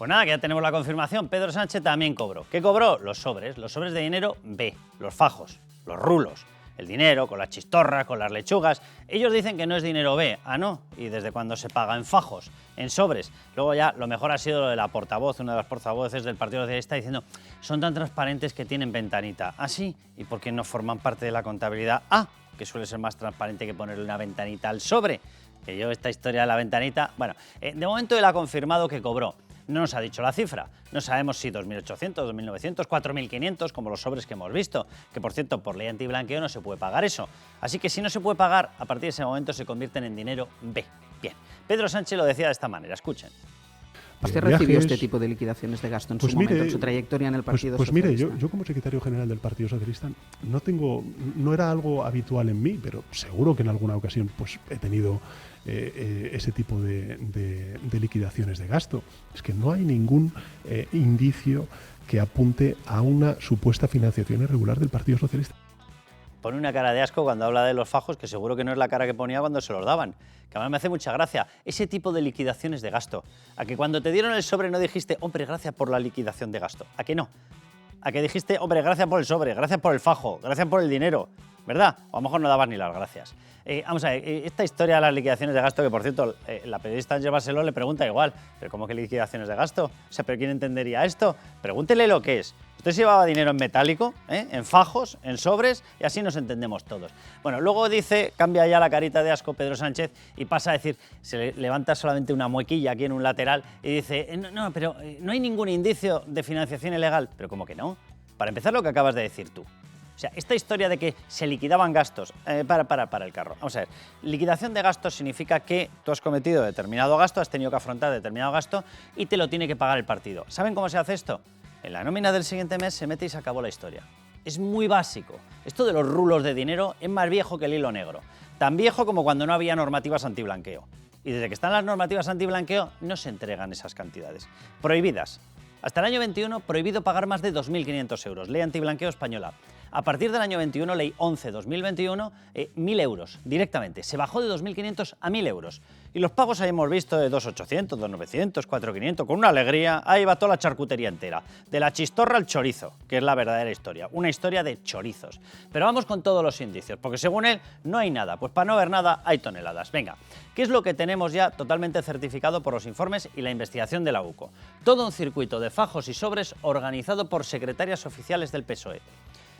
Pues nada, que ya tenemos la confirmación. Pedro Sánchez también cobró. ¿Qué cobró? Los sobres de dinero B, los fajos, los rulos. El dinero, con las chistorras, con las lechugas. Ellos dicen que no es dinero B. Ah, no. ¿Y desde cuándo se paga? En fajos, en sobres. Luego ya lo mejor ha sido lo de la portavoz, una de las portavoces del Partido Socialista, diciendo son tan transparentes que tienen ventanita. Ah, sí. ¿Y por qué no forman parte de la contabilidad A? Que suele ser más transparente que ponerle una ventanita al sobre. Que yo esta historia de la ventanita... Bueno, de momento él ha confirmado que cobró. No nos ha dicho la cifra. No sabemos si 2.800, 2.900, 4.500, como los sobres que hemos visto. Que, por cierto, por ley antiblanqueo no se puede pagar eso. Así que si no se puede pagar, a partir de ese momento se convierten en dinero B. Bien. Pedro Sánchez lo decía de esta manera. Escuchen. ¿Usted recibió este tipo de liquidaciones de gasto en su momento, en su trayectoria en el Partido Socialista? Pues mire, yo como secretario general del Partido Socialista no era algo habitual en mí, pero seguro que en alguna ocasión pues he tenido ese tipo de liquidaciones de gasto. Es que no hay ningún indicio que apunte a una supuesta financiación irregular del Partido Socialista. Pone una cara de asco cuando habla de los fajos, que seguro que no es la cara que ponía cuando se los daban. Que además me hace mucha gracia ese tipo de liquidaciones de gasto. A que cuando te dieron el sobre no dijiste, hombre, gracias por la liquidación de gasto. ¿A que no? A que dijiste, hombre, gracias por el sobre, gracias por el fajo, gracias por el dinero, ¿verdad? O a lo mejor no dabas ni las gracias. Vamos a ver, esta historia de las liquidaciones de gasto, que por cierto, la periodista Ángel Barceló le pregunta igual, ¿pero cómo que liquidaciones de gasto? O sea, ¿pero quién entendería esto? Pregúntele lo que es. Usted se llevaba dinero en metálico, en fajos, en sobres, y así nos entendemos todos. Bueno, luego dice, cambia ya la carita de asco Pedro Sánchez y pasa a decir, se levanta solamente una muequilla aquí en un lateral y dice, no, pero no hay ningún indicio de financiación ilegal. Pero ¿cómo que no? Para empezar, lo que acabas de decir tú. O sea, esta historia de que se liquidaban gastos... para el carro. Vamos a ver. Liquidación de gastos significa que tú has cometido determinado gasto, has tenido que afrontar determinado gasto y te lo tiene que pagar el partido. ¿Saben cómo se hace esto? En la nómina del siguiente mes se mete y se acabó la historia. Es muy básico. Esto de los rulos de dinero es más viejo que el hilo negro. Tan viejo como cuando no había normativas antiblanqueo. Y desde que están las normativas antiblanqueo no se entregan esas cantidades. Prohibidas. Hasta el año 21, prohibido pagar más de 2.500 euros. Ley antiblanqueo española. A partir del año 21, ley 11-2021, 1.000 euros directamente. Se bajó de 2.500 a 1.000 euros. Y los pagos ahí hemos visto de 2.800, 2.900, 4.500, con una alegría. Ahí va toda la charcutería entera. De la chistorra al chorizo, que es la verdadera historia. Una historia de chorizos. Pero vamos con todos los indicios, porque según él no hay nada. Pues para no ver nada hay toneladas. Venga, ¿qué es lo que tenemos ya totalmente certificado por los informes y la investigación de la UCO? Todo un circuito de fajos y sobres organizado por secretarias oficiales del PSOE.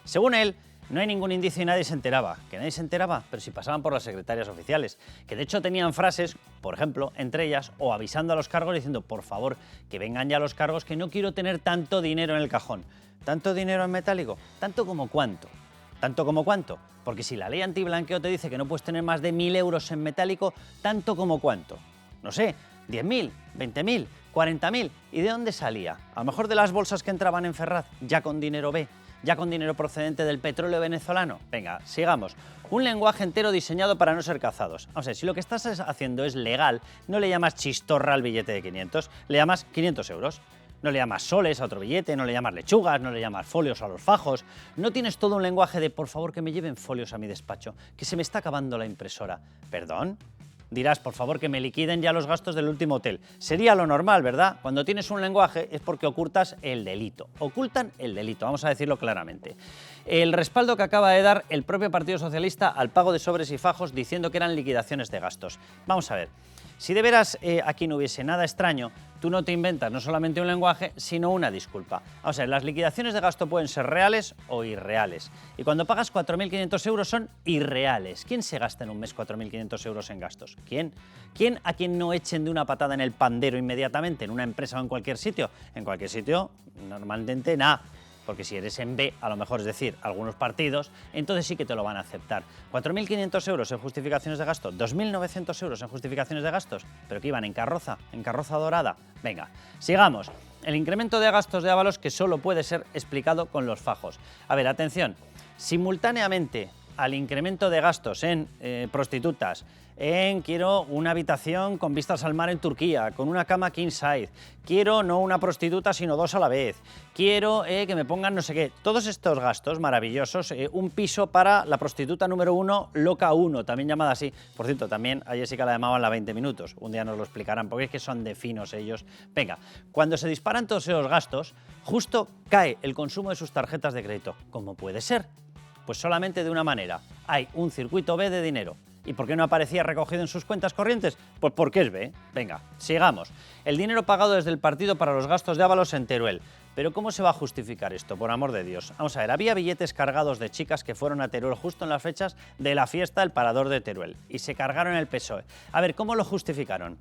Según él, no hay ningún indicio y nadie se enteraba. ¿Que nadie se enteraba? Pero si pasaban por las secretarias oficiales, que de hecho tenían frases, por ejemplo, entre ellas, o avisando a los cargos diciendo, por favor, que vengan ya los cargos, que no quiero tener tanto dinero en el cajón. ¿Tanto dinero en metálico? ¿Tanto como cuánto? ¿Tanto como cuánto? Porque si la ley antiblanqueo te dice que no puedes tener más de 1.000 euros en metálico, ¿tanto como cuánto? No sé, 10.000, 20.000, 40.000. ¿Y de dónde salía? A lo mejor de las bolsas que entraban en Ferraz, ya con dinero B. ¿Ya con dinero procedente del petróleo venezolano? Venga, sigamos. Un lenguaje entero diseñado para no ser cazados. O sea, si lo que estás haciendo es legal, no le llamas chistorra al billete de 500, le llamas 500 euros. No le llamas soles a otro billete, no le llamas lechugas, no le llamas folios a los fajos. No tienes todo un lenguaje de, por favor, que me lleven folios a mi despacho, que se me está acabando la impresora. ¿Perdón? Dirás, por favor, que me liquiden ya los gastos del último hotel. Sería lo normal, ¿verdad? Cuando tienes un lenguaje es porque ocultas el delito. Ocultan el delito, vamos a decirlo claramente. El respaldo que acaba de dar el propio Partido Socialista al pago de sobres y fajos diciendo que eran liquidaciones de gastos. Vamos a ver. Si de veras aquí no hubiese nada extraño, tú no te inventas no solamente un lenguaje, sino una disculpa. O sea, las liquidaciones de gasto pueden ser reales o irreales. Y cuando pagas 4.500 euros son irreales. ¿Quién se gasta en un mes 4.500 euros en gastos? ¿Quién? ¿Quién a quien no echen de una patada en el pandero inmediatamente, en una empresa o en cualquier sitio? En cualquier sitio, normalmente nada. Porque si eres en B, a lo mejor, es decir, algunos partidos, entonces sí que te lo van a aceptar. 4.500 euros en justificaciones de gasto, 2.900 euros en justificaciones de gastos, pero que iban en carroza dorada. Venga, sigamos. El incremento de gastos de Ábalos que solo puede ser explicado con los fajos. A ver, atención, simultáneamente al incremento de gastos en prostitutas, en quiero una habitación con vistas al mar en Turquía, con una cama king size, quiero no una prostituta sino 2 a la vez, quiero que me pongan no sé qué, todos estos gastos maravillosos, un piso para la prostituta número 1, Loca 1, también llamada así, por cierto, también a Jessica la llamaban la 20 minutos, un día nos lo explicarán, porque es que son de finos ellos. Venga, cuando se disparan todos esos gastos, justo cae el consumo de sus tarjetas de crédito. ¿Cómo puede ser? Pues solamente de una manera, hay un circuito B de dinero. ¿Y por qué no aparecía recogido en sus cuentas corrientes? Pues porque es B. Venga, sigamos. El dinero pagado desde el partido para los gastos de Ábalos en Teruel. Pero ¿cómo se va a justificar esto, por amor de Dios? Vamos a ver, había billetes cargados de chicas que fueron a Teruel justo en las fechas de la fiesta del Parador de Teruel y se cargaron el PSOE. A ver, ¿cómo lo justificaron?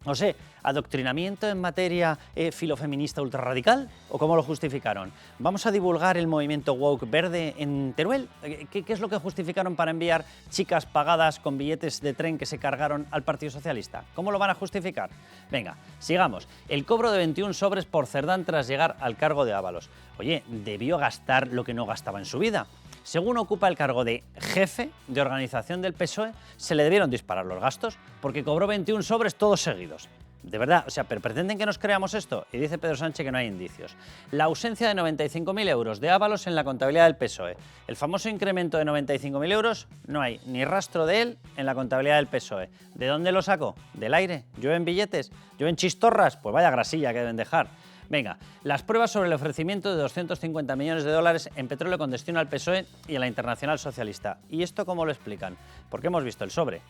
No sé, ¿adoctrinamiento en materia filofeminista ultrarradical? ¿O cómo lo justificaron? ¿Vamos a divulgar el movimiento woke verde en Teruel? ¿Qué es lo que justificaron para enviar chicas pagadas con billetes de tren que se cargaron al Partido Socialista? ¿Cómo lo van a justificar? Venga, sigamos. El cobro de 21 sobres por Cerdán tras llegar al cargo de Ábalos. Oye, debió gastar lo que no gastaba en su vida. Según ocupa el cargo de jefe de organización del PSOE, se le debieron disparar los gastos porque cobró 21 sobres todos seguidos. De verdad, o sea, pero pretenden que nos creamos esto. Y dice Pedro Sánchez que no hay indicios. La ausencia de 95.000 euros de Ábalos en la contabilidad del PSOE. El famoso incremento de 95.000 euros, no hay ni rastro de él en la contabilidad del PSOE. ¿De dónde lo sacó? ¿Del aire? ¿Llueven billetes? ¿Llueven chistorras? Pues vaya grasilla que deben dejar. Venga, las pruebas sobre el ofrecimiento de 250 millones de dólares en petróleo con destino al PSOE y a la Internacional Socialista. ¿Y esto cómo lo explican? Porque hemos visto el sobre.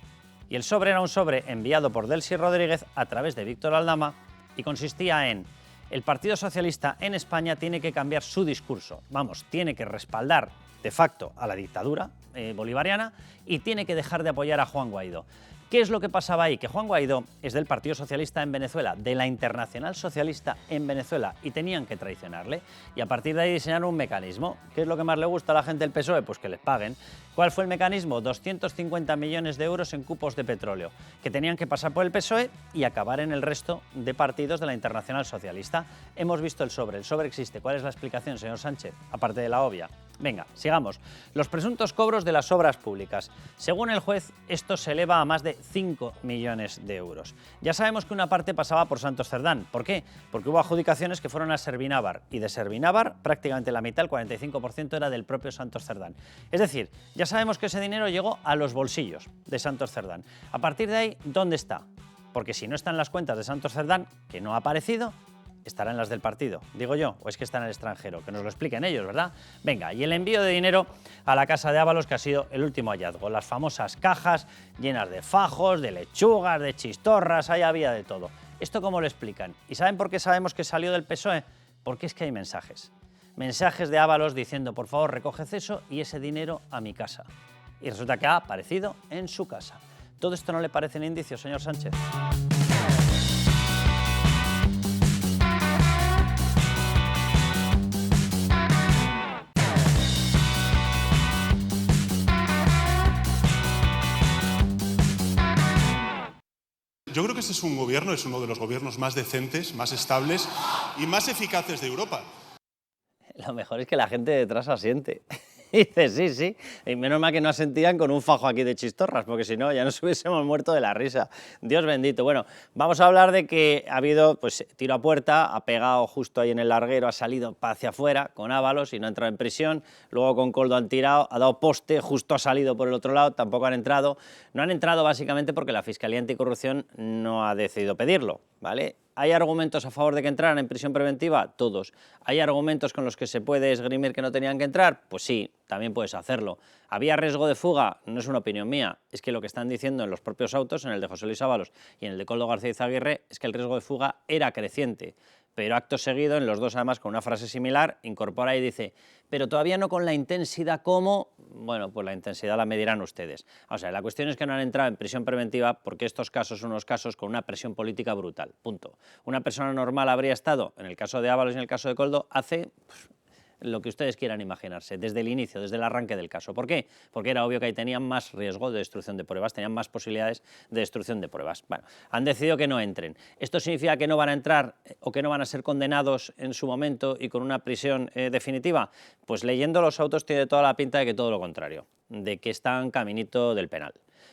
Y el sobre era un sobre enviado por Delcy Rodríguez a través de Víctor Aldama y consistía en: el Partido Socialista en España tiene que cambiar su discurso. Vamos, tiene que respaldar de facto a la dictadura bolivariana y tiene que dejar de apoyar a Juan Guaidó. ¿Qué es lo que pasaba ahí? Que Juan Guaidó es del Partido Socialista en Venezuela, de la Internacional Socialista en Venezuela, y tenían que traicionarle. Y a partir de ahí diseñaron un mecanismo. ¿Qué es lo que más le gusta a la gente del PSOE? Pues que les paguen. ¿Cuál fue el mecanismo? 250 millones de euros en cupos de petróleo, que tenían que pasar por el PSOE y acabar en el resto de partidos de la Internacional Socialista. Hemos visto el sobre existe. ¿Cuál es la explicación, señor Sánchez? Aparte de la obvia. Venga, sigamos. Los presuntos cobros de las obras públicas. Según el juez, esto se eleva a más de 5 millones de euros. Ya sabemos que una parte pasaba por Santos Cerdán. ¿Por qué? Porque hubo adjudicaciones que fueron a Servinávar, y de Servinávar prácticamente la mitad, el 45%, era del propio Santos Cerdán. Es decir, ya sabemos que ese dinero llegó a los bolsillos de Santos Cerdán. A partir de ahí, ¿dónde está? Porque si no está en las cuentas de Santos Cerdán, que no ha aparecido, estará en las del partido, digo yo, o es que está en el extranjero, que nos lo expliquen ellos, ¿verdad? Venga, y el envío de dinero a la casa de Ábalos, que ha sido el último hallazgo, las famosas cajas llenas de fajos, de lechugas, de chistorras, ahí había de todo. ¿Esto cómo lo explican? ¿Y saben por qué sabemos que salió del PSOE? Porque es que hay mensajes. Mensajes de Ábalos diciendo: por favor, recoged eso y ese dinero a mi casa. Y resulta que ha aparecido en su casa. ¿Todo esto no le parecen indicios, señor Sánchez? Yo creo que este es un gobierno, es uno de los gobiernos más decentes, más estables y más eficaces de Europa. Lo mejor es que la gente detrás asiente. Y dice, sí, sí. Y menos mal que no asentían con un fajo aquí de chistorras, porque si no ya nos hubiésemos muerto de la risa. Dios bendito. Bueno, vamos a hablar de que ha habido pues tiro a puerta, ha pegado justo ahí en el larguero, ha salido hacia afuera con Ábalos y no ha entrado en prisión. Luego con Koldo han tirado, ha dado poste, justo ha salido por el otro lado, tampoco han entrado. No han entrado básicamente porque la Fiscalía Anticorrupción no ha decidido pedirlo, ¿vale? ¿Hay argumentos a favor de que entraran en prisión preventiva? Todos. ¿Hay argumentos con los que se puede esgrimir que no tenían que entrar? Pues sí, también puedes hacerlo. ¿Había riesgo de fuga? No es una opinión mía, es que lo que están diciendo en los propios autos, en el de José Luis Ábalos y en el de Koldo García Izaguirre, es que el riesgo de fuga era creciente. Pero acto seguido, en los dos además con una frase similar, incorpora y dice: pero todavía no con la intensidad como... Bueno, pues la intensidad la medirán ustedes. O sea, la cuestión es que no han entrado en prisión preventiva porque estos casos son unos casos con una presión política brutal, punto. Una persona normal habría estado, en el caso de Ábalos y en el caso de Koldo, hace lo que ustedes quieran imaginarse, desde el inicio, desde el arranque del caso. ¿Por qué? Porque era obvio que ahí tenían más riesgo de destrucción de pruebas, tenían más posibilidades de destrucción de pruebas. Bueno, han decidido que no entren. ¿Esto significa que no van a entrar o que no van a ser condenados en su momento y con una prisión definitiva? Pues leyendo los autos tiene toda la pinta de que todo lo contrario, de que están caminito del penal.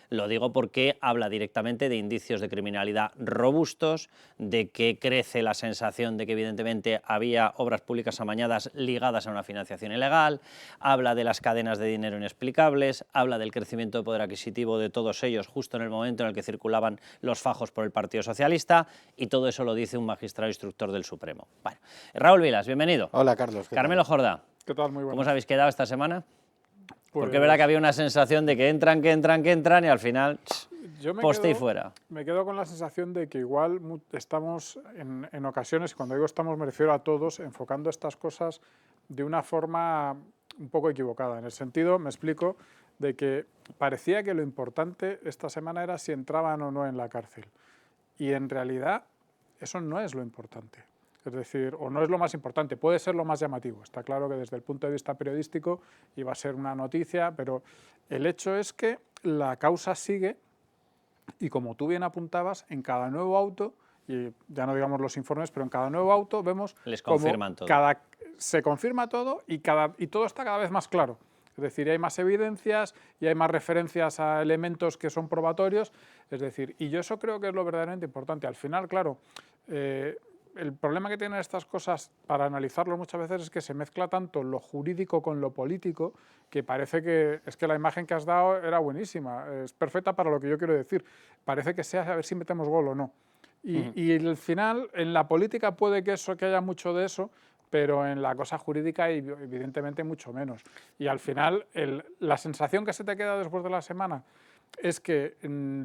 Lo digo porque habla directamente de indicios de criminalidad robustos, de que crece la sensación de que evidentemente había obras públicas amañadas ligadas a una financiación ilegal, habla de las cadenas de dinero inexplicables, habla del crecimiento de poder adquisitivo de todos ellos justo en el momento en el que circulaban los fajos por el Partido Socialista, y todo eso lo dice un magistrado instructor del Supremo. Bueno, Raúl Vilas, bienvenido. Hola, Carlos. Carmelo Jordá. ¿Qué tal? Muy buenas. ¿Cómo os habéis quedado esta semana? Pues, porque es verdad que había una sensación de que entran y al final poste y fuera. Me quedo con la sensación de que igual estamos en ocasiones, y cuando digo estamos me refiero a todos, enfocando estas cosas de una forma un poco equivocada. En el sentido, me explico, de que parecía que lo importante esta semana era si entraban o no en la cárcel. Y en realidad eso no es lo importante. Es decir, o no es lo más importante, puede ser lo más llamativo. Está claro que desde el punto de vista periodístico iba a ser una noticia, pero el hecho es que la causa sigue y, como tú bien apuntabas, en cada nuevo auto, y ya no digamos los informes, pero en cada nuevo auto vemos les confirman todo. Se confirma todo y todo está cada vez más claro. Es decir, hay más evidencias y hay más referencias a elementos que son probatorios. Es decir, y yo eso creo que es lo verdaderamente importante. Al final, claro, el problema que tienen estas cosas, para analizarlo muchas veces, es que se mezcla tanto lo jurídico con lo político, que parece que es que la imagen que has dado era buenísima, es perfecta para lo que yo quiero decir. Parece que sea a ver si metemos gol o no. Y al final, en la política puede que haya mucho de eso, pero en la cosa jurídica evidentemente mucho menos. Y al final, la sensación que se te queda después de la semana es que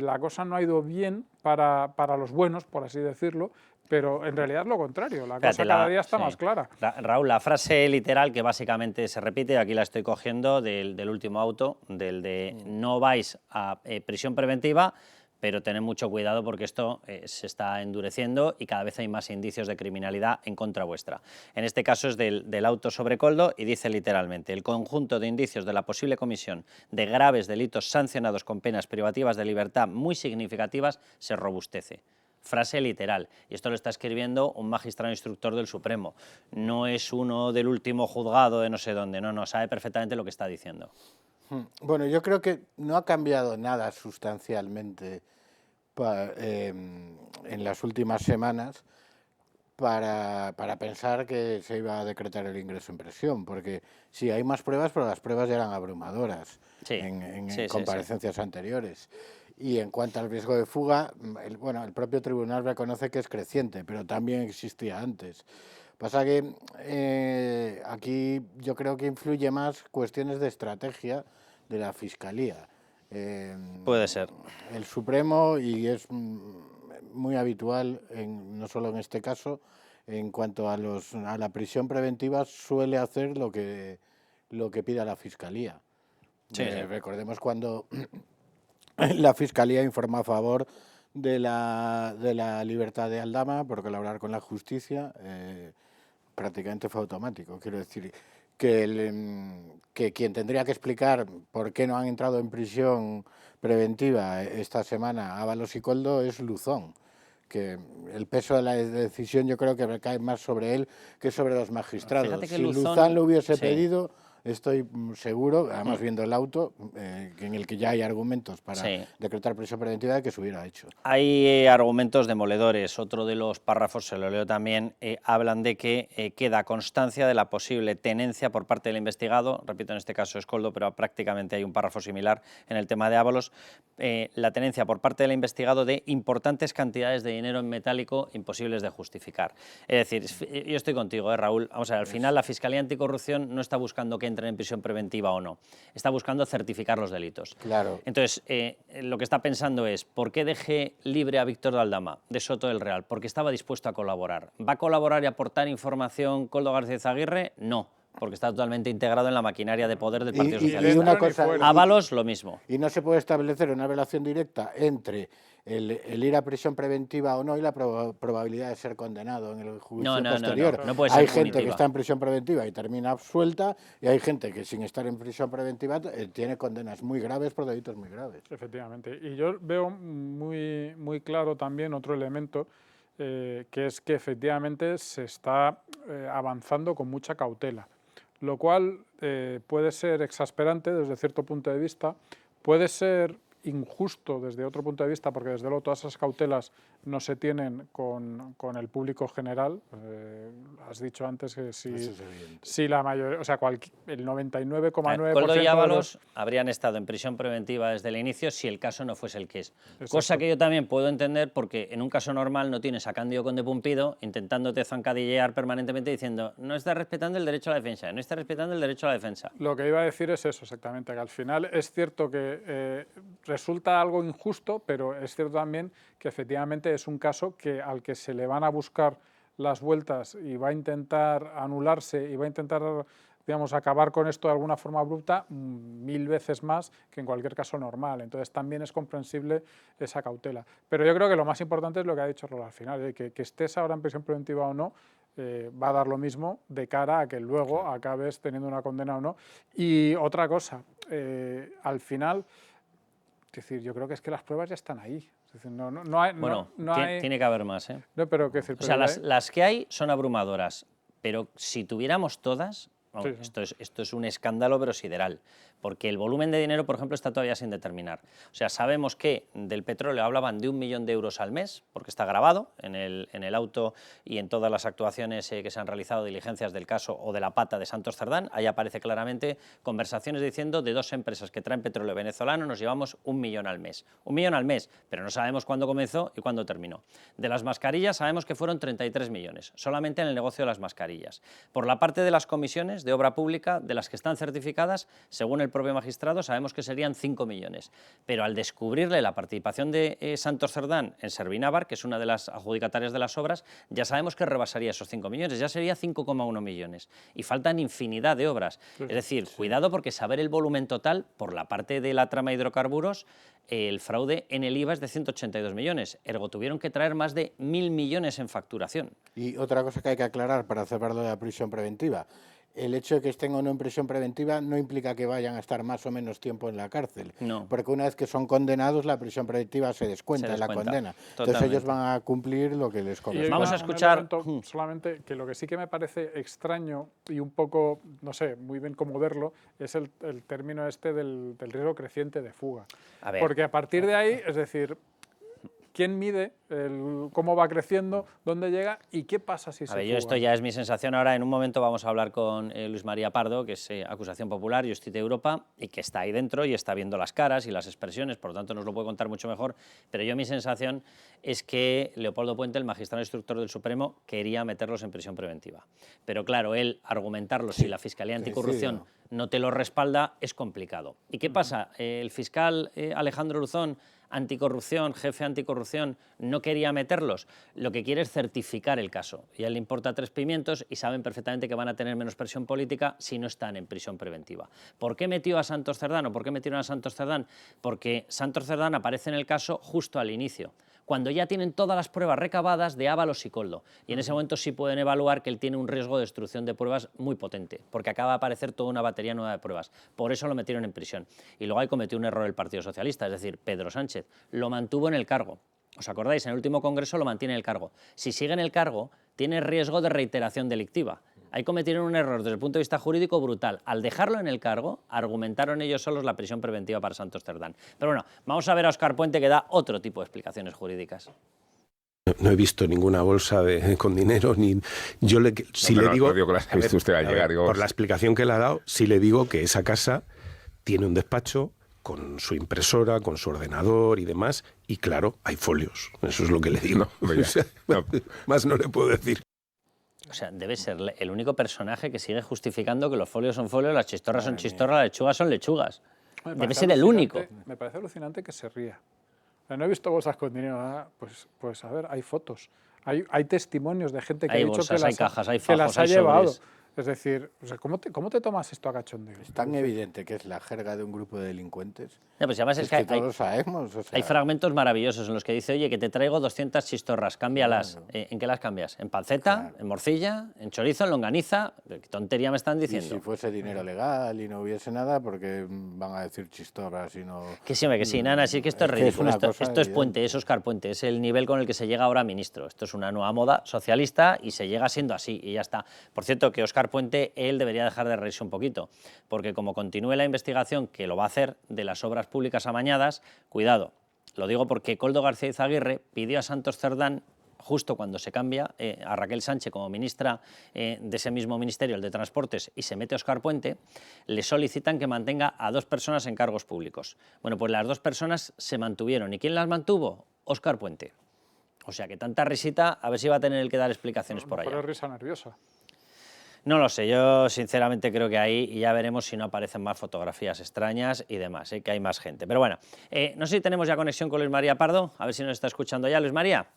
la cosa no ha ido bien para los buenos, por así decirlo, pero en realidad es lo contrario, la cosa cada día está más clara. Raúl, la frase literal que básicamente se repite, aquí la estoy cogiendo del último auto, del de no vais a prisión preventiva, pero tened mucho cuidado porque esto se está endureciendo y cada vez hay más indicios de criminalidad en contra vuestra. En este caso es del auto sobre Koldo y dice literalmente: el conjunto de indicios de la posible comisión de graves delitos sancionados con penas privativas de libertad muy significativas se robustece. Frase literal, y esto lo está escribiendo un magistrado instructor del Supremo, no es uno del último juzgado de no sé dónde, no, sabe perfectamente lo que está diciendo. Bueno, yo creo que no ha cambiado nada sustancialmente en las últimas semanas para pensar que se iba a decretar el ingreso en prisión, porque sí, hay más pruebas, pero las pruebas ya eran abrumadoras en comparecencias anteriores. Y en cuanto al riesgo de fuga, el propio tribunal reconoce que es creciente, pero también existía antes. Pasa que aquí yo creo que influye más cuestiones de estrategia de la Fiscalía. Puede ser. El Supremo, y es muy habitual, no solo en este caso, en cuanto a la prisión preventiva, suele hacer lo que pida la Fiscalía. Recordemos cuando la Fiscalía informa a favor de la libertad de Aldama por colaborar con la justicia, prácticamente fue automático. Quiero decir que quien tendría que explicar por qué no han entrado en prisión preventiva esta semana Ábalos y Koldo es Luzón, que el peso de la decisión yo creo que recae más sobre él que sobre los magistrados. Si Luzón lo hubiese pedido, estoy seguro, además viendo el auto, en el que ya hay argumentos para decretar prisión preventiva, de que se hubiera hecho. Hay argumentos demoledores. Otro de los párrafos, se lo leo también, hablan de que queda constancia de la posible tenencia por parte del investigado, repito, en este caso es Koldo, pero prácticamente hay un párrafo similar en el tema de Ábalos, la tenencia por parte del investigado de importantes cantidades de dinero en metálico imposibles de justificar. Es decir, yo estoy contigo, Raúl. Vamos a ver, al final la Fiscalía Anticorrupción no está buscando que entren en prisión preventiva o no, está buscando certificar los delitos. Claro. Entonces, lo que está pensando es, ¿por qué dejé libre a Víctor de Aldama, de Soto del Real? Porque estaba dispuesto a colaborar. ¿Va a colaborar y aportar información Koldo García Aguirre? No. porque está totalmente integrado en la maquinaria de poder del Partido Y Socialista. una cosa, Ábalos, lo mismo. Y no se puede establecer una relación directa entre el ir a prisión preventiva o no y la probabilidad de ser condenado en el juicio posterior. No puede ser hay gente punitiva. que está en prisión preventiva y termina absuelta, y hay gente que sin estar en prisión preventiva tiene condenas muy graves por delitos muy graves. Efectivamente. Y yo veo muy claro también otro elemento, que es que efectivamente se está avanzando con mucha cautela, lo cual puede ser exasperante desde cierto punto de vista, puede ser injusto desde otro punto de vista, porque desde luego todas esas cautelas no se tienen con el público general. Has dicho antes que si la mayoría, o sea, el 99,9% Koldo y de Ábalos habrían estado en prisión preventiva desde el inicio si el caso no fuese el que es. Exacto. Cosa que yo también puedo entender, porque en un caso normal no tienes a Cándido Conde Pumpido intentándote zancadillear permanentemente diciendo no estás respetando el derecho a la defensa, no estás respetando el derecho a la defensa. Lo que iba a decir es eso, exactamente, que al final es cierto que resulta algo injusto, pero es cierto también que efectivamente es un caso al que se le van a buscar las vueltas y va a intentar anularse y va a intentar, digamos, acabar con esto de alguna forma abrupta 1000 veces más que en cualquier caso normal. Entonces también es comprensible esa cautela. Pero yo creo que lo más importante es lo que ha dicho Rola al final, que estés ahora en prisión preventiva o no, va a dar lo mismo de cara a que luego acabes teniendo una condena o no. Y otra cosa, al final, es decir, yo creo que es que las pruebas ya están ahí. Es decir, Tiene que haber más, ¿eh? No, pero, decir, o sea, las que hay son abrumadoras, pero si tuviéramos todas, vamos, sí. Esto es un escándalo pero sideral, porque el volumen de dinero, por ejemplo, está todavía sin determinar. O sea, sabemos que del petróleo hablaban de 1 millón de euros al mes, porque está grabado en el auto y en todas las actuaciones que se han realizado, diligencias del caso o de la pata de Santos Cerdán. Ahí aparece claramente conversaciones diciendo de 2 empresas que traen petróleo venezolano nos llevamos 1 millón al mes. 1 millón al mes, pero no sabemos cuándo comenzó y cuándo terminó. De las mascarillas sabemos que fueron 33 millones, solamente en el negocio de las mascarillas. Por la parte de las comisiones de obra pública, de las que están certificadas, según el propio magistrado, sabemos que serían 5 millones. Pero al descubrirle la participación de Santos Cerdán en Servinávar, que es una de las adjudicatarias de las obras, ya sabemos que rebasaría esos 5 millones, ya sería 5,1 millones. Y faltan infinidad de obras. Es decir, cuidado, porque saber el volumen total, por la parte de la trama de hidrocarburos, el fraude en el IVA es de 182 millones, ergo tuvieron que traer más de 1.000 millones en facturación. Y otra cosa que hay que aclarar para cerrarlo de la prisión preventiva: el hecho de que estén o no en prisión preventiva no implica que vayan a estar más o menos tiempo en la cárcel, No. porque una vez que son condenados la prisión preventiva se descuenta de la condena. Totalmente. Entonces ellos van a cumplir lo que les corresponde. Vamos a escuchar solamente que lo que sí que me parece extraño y un poco, no sé, muy bien cómo verlo, es el término este del riesgo creciente de fuga. Porque a partir de ahí, es decir, ¿quién mide cómo va creciendo, dónde llega y qué pasa si se fuga? Esto ya es mi sensación. Ahora, en un momento, vamos a hablar con Luis María Pardo, que es Acusación Popular, Justicia Europa, y que está ahí dentro y está viendo las caras y las expresiones, por lo tanto nos lo puede contar mucho mejor. Pero mi sensación es que Leopoldo Puente, el magistrado instructor del Supremo, quería meterlos en prisión preventiva. Pero claro, él argumentarlo si la Fiscalía Anticorrupción no te lo respalda es complicado. ¿Y qué pasa? El fiscal Alejandro Luzón, anticorrupción, jefe anticorrupción, no quería meterlos. Lo que quiere es certificar el caso. Y a él le importa 3 pimientos y saben perfectamente que van a tener menos presión política si no están en prisión preventiva. ¿Por qué metió a Santos Cerdán o por qué metieron a Santos Cerdán? Porque Santos Cerdán aparece en el caso justo al inicio, cuando ya tienen todas las pruebas recabadas de Ábalos y Koldo. Y en ese momento sí pueden evaluar que él tiene un riesgo de destrucción de pruebas muy potente, porque acaba de aparecer toda una batería nueva de pruebas. Por eso lo metieron en prisión. Y luego ahí cometió un error el Partido Socialista, es decir, Pedro Sánchez lo mantuvo en el cargo. ¿Os acordáis? En el último congreso lo mantiene en el cargo. Si sigue en el cargo, tiene riesgo de reiteración delictiva. Ahí cometieron un error desde el punto de vista jurídico brutal. Al dejarlo en el cargo, argumentaron ellos solos la prisión preventiva para Santos Cerdán. Pero bueno, vamos a ver a Óscar Puente, que da otro tipo de explicaciones jurídicas. No he visto ninguna bolsa con dinero, ni yo le digo, que las ha visto usted al llegar, por la explicación que le ha dado, sí le digo que esa casa tiene un despacho con su impresora, con su ordenador y demás, y claro, hay folios. Eso es lo que le digo. Más no le puedo decir. O sea, debe ser el único personaje que sigue justificando que los folios son folios, las chistorras son chistorras, las lechugas son lechugas. Debe ser el único. Me parece alucinante que se ría. No he visto bolsas con dinero. Pues a ver, hay fotos. Hay testimonios de gente que hay ha dicho bolsas, que hay cajas, hay que fajos, las ha hay llevado. sobres. Es decir, o sea, ¿cómo te tomas esto a cachondeo? Es tan evidente que es la jerga de un grupo de delincuentes. Ya, pues además es que todos lo sabemos. O sea, hay fragmentos maravillosos en los que dice, oye, que te traigo 200 chistorras, cámbialas. ¿En qué las cambias? ¿En panceta? ¿En morcilla? ¿En chorizo? ¿En longaniza? ¿Qué tontería me están diciendo? Y si fuese dinero legal y no hubiese nada, porque van a decir chistorras y no... Que sí, hombre, que sí, Nana, sí que esto es ridículo. Esto es Puente, es Óscar Puente, es el nivel con el que se llega ahora a ministro. Esto es una nueva moda socialista y se llega siendo así y ya está. Por cierto, que Óscar Puente, él debería dejar de reírse un poquito, porque como continúe la investigación, que lo va a hacer, de las obras públicas amañadas, cuidado. Lo digo porque Koldo García Izaguirre pidió a Santos Cerdán, justo cuando se cambia a Raquel Sánchez como ministra de ese mismo ministerio, el de Transportes, y se mete Óscar Puente, le solicitan que mantenga a 2 personas en cargos públicos. Bueno, pues las 2 personas se mantuvieron. ¿Y quién las mantuvo? Óscar Puente. O sea que tanta risita, a ver si va a tener el que dar explicaciones por allá. Pero es risa nerviosa. No lo sé, yo sinceramente creo que ahí y ya veremos si no aparecen más fotografías extrañas y demás, que hay más gente. Pero bueno, no sé si tenemos ya conexión con Luis María Pardo, a ver si nos está escuchando ya. Luis María.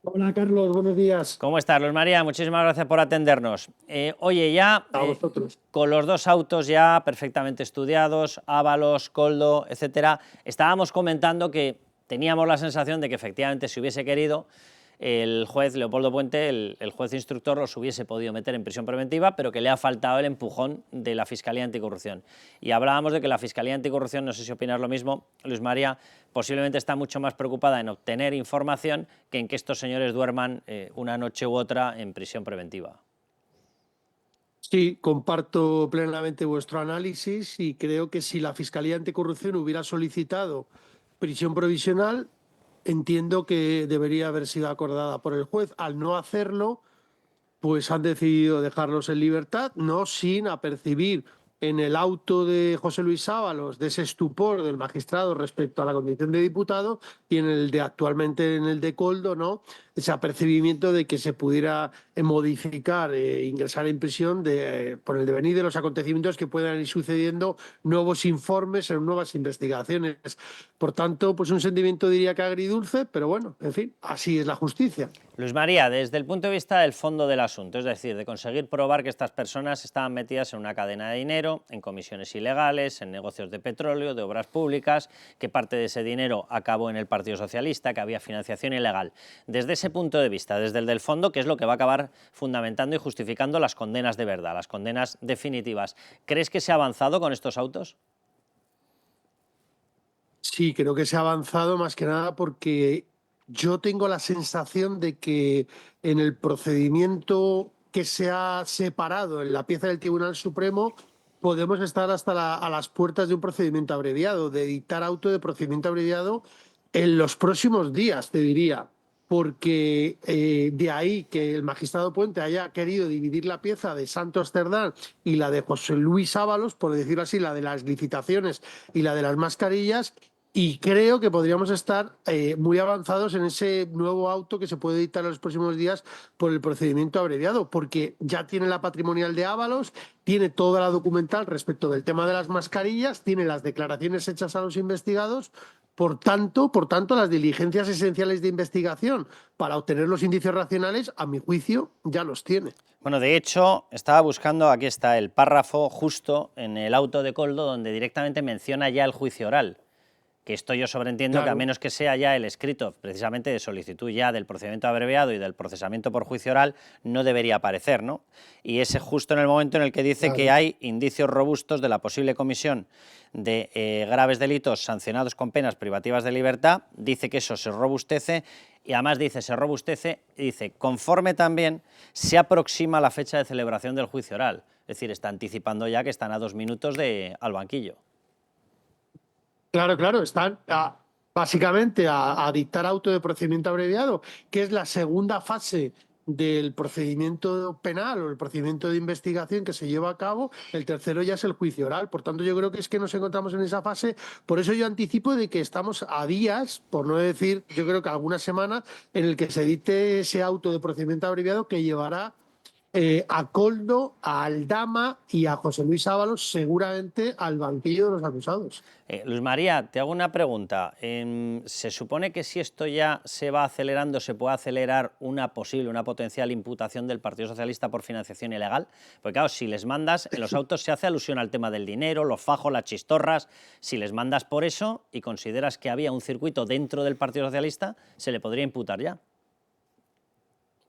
Hola Carlos, buenos días. ¿Cómo estás, Luis María? Muchísimas gracias por atendernos. Oye, ya con los 2 autos ya perfectamente estudiados, Ábalos, Koldo, etcétera, estábamos comentando que teníamos la sensación de que efectivamente si hubiese querido, el juez Leopoldo Puente, el juez instructor, los hubiese podido meter en prisión preventiva, pero que le ha faltado el empujón de la Fiscalía Anticorrupción. Y hablábamos de que la Fiscalía Anticorrupción, no sé si opinas lo mismo, Luis María, posiblemente está mucho más preocupada en obtener información que en que estos señores duerman una noche u otra en prisión preventiva. Sí, comparto plenamente vuestro análisis y creo que si la Fiscalía Anticorrupción hubiera solicitado prisión provisional, entiendo que debería haber sido acordada por el juez. Al no hacerlo, pues han decidido dejarlos en libertad, no sin apercibir en el auto de José Luis Ábalos de ese estupor del magistrado respecto a la condición de diputado y en el de actualmente en el de Koldo, ¿no? Ese apercibimiento de que se pudiera modificar ingresar en prisión por el devenir de los acontecimientos que puedan ir sucediendo, nuevos informes en nuevas investigaciones. Por tanto, pues un sentimiento diría que agridulce, pero bueno, en fin, así es la justicia. Luis María, desde el punto de vista del fondo del asunto, es decir, de conseguir probar que estas personas estaban metidas en una cadena de dinero, en comisiones ilegales, en negocios de petróleo, de obras públicas, que parte de ese dinero acabó en el Partido Socialista, que había financiación ilegal. Desde ese punto de vista, desde el del fondo, que es lo que va a acabar fundamentando y justificando las condenas de verdad, las condenas definitivas, ¿crees que se ha avanzado con estos autos? Sí, creo que se ha avanzado más que nada porque yo tengo la sensación de que en el procedimiento que se ha separado en la pieza del Tribunal Supremo podemos estar hasta a las puertas de un procedimiento abreviado, de dictar auto de procedimiento abreviado en los próximos días, te diría, porque de ahí que el magistrado Puente haya querido dividir la pieza de Santos Cerdán y la de José Luis Ábalos, por decirlo así, la de las licitaciones y la de las mascarillas. Y creo que podríamos estar muy avanzados en ese nuevo auto que se puede dictar en los próximos días por el procedimiento abreviado, porque ya tiene la patrimonial de Ábalos, tiene toda la documental respecto del tema de las mascarillas, tiene las declaraciones hechas a los investigados. Por tanto, las diligencias esenciales de investigación para obtener los indicios racionales, a mi juicio, ya los tiene. Bueno, de hecho, estaba buscando, aquí está el párrafo justo en el auto de Koldo, donde directamente menciona ya el juicio oral. Que esto yo sobreentiendo claro, que a menos que sea ya el escrito precisamente de solicitud ya del procedimiento abreviado y del procesamiento por juicio oral, no debería aparecer, ¿no? Y ese justo en el momento en el que dice claro, que hay indicios robustos de la posible comisión de graves delitos sancionados con penas privativas de libertad, dice que eso se robustece y además dice, se robustece, y dice, conforme también se aproxima la fecha de celebración del juicio oral. Es decir, está anticipando ya que están a 2 minutos al banquillo. Claro, están básicamente a dictar auto de procedimiento abreviado, que es la segunda fase del procedimiento penal o el procedimiento de investigación que se lleva a cabo. El tercero ya es el juicio oral. Por tanto, yo creo que es que nos encontramos en esa fase. Por eso yo anticipo de que estamos a días, por no decir, yo creo que algunas semanas, en el que se dicte ese auto de procedimiento abreviado que llevará a Koldo, a Aldama y a José Luis Ábalos seguramente al banquillo de los acusados. Luis María, te hago una pregunta. ¿Se supone que si esto ya se va acelerando, se puede acelerar una potencial imputación del Partido Socialista por financiación ilegal? Porque claro, si les mandas, en los autos se hace alusión al tema del dinero, los fajos, las chistorras. Si les mandas por eso y consideras que había un circuito dentro del Partido Socialista, se le podría imputar ya.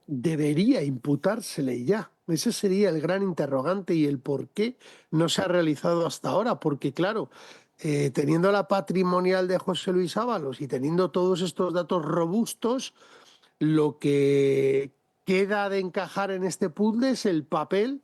Debería imputársele ya. Ese sería el gran interrogante y el por qué no se ha realizado hasta ahora. Porque claro, teniendo la patrimonial de José Luis Ábalos y teniendo todos estos datos robustos, lo que queda de encajar en este puzzle es el papel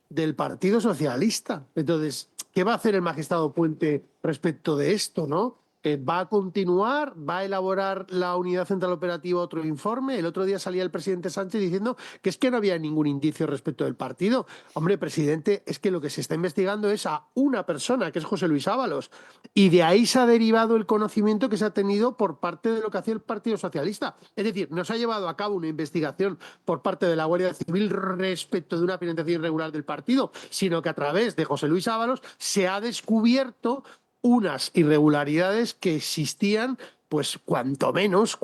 del Partido Socialista. Entonces, ¿qué va a hacer el magistrado Puente respecto de esto, no? ¿Va a continuar? ¿Va a elaborar la Unidad Central Operativa otro informe? El otro día salía el presidente Sánchez diciendo que es que no había ningún indicio respecto del partido. Hombre, presidente, es que lo que se está investigando es a una persona, que es José Luis Ábalos. Y de ahí se ha derivado el conocimiento que se ha tenido por parte de lo que hacía el Partido Socialista. Es decir, no se ha llevado a cabo una investigación por parte de la Guardia Civil respecto de una financiación irregular del partido, sino que a través de José Luis Ábalos se ha descubierto unas irregularidades que existían, pues cuanto menos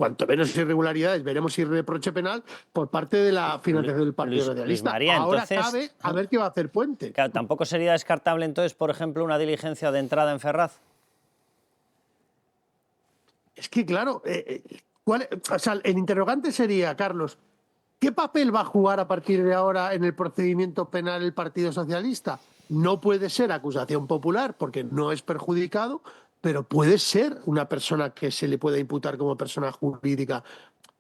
irregularidades, veremos si reproche penal por parte de la financiación del Partido Socialista. María, ahora entonces, cabe a ver qué va a hacer Puente. Claro, ¿tampoco sería descartable entonces, por ejemplo, una diligencia de entrada en Ferraz? Es que claro, el interrogante sería, Carlos, ¿qué papel va a jugar a partir de ahora en el procedimiento penal el Partido Socialista? No puede ser acusación popular porque no es perjudicado, pero puede ser una persona que se le pueda imputar como persona jurídica.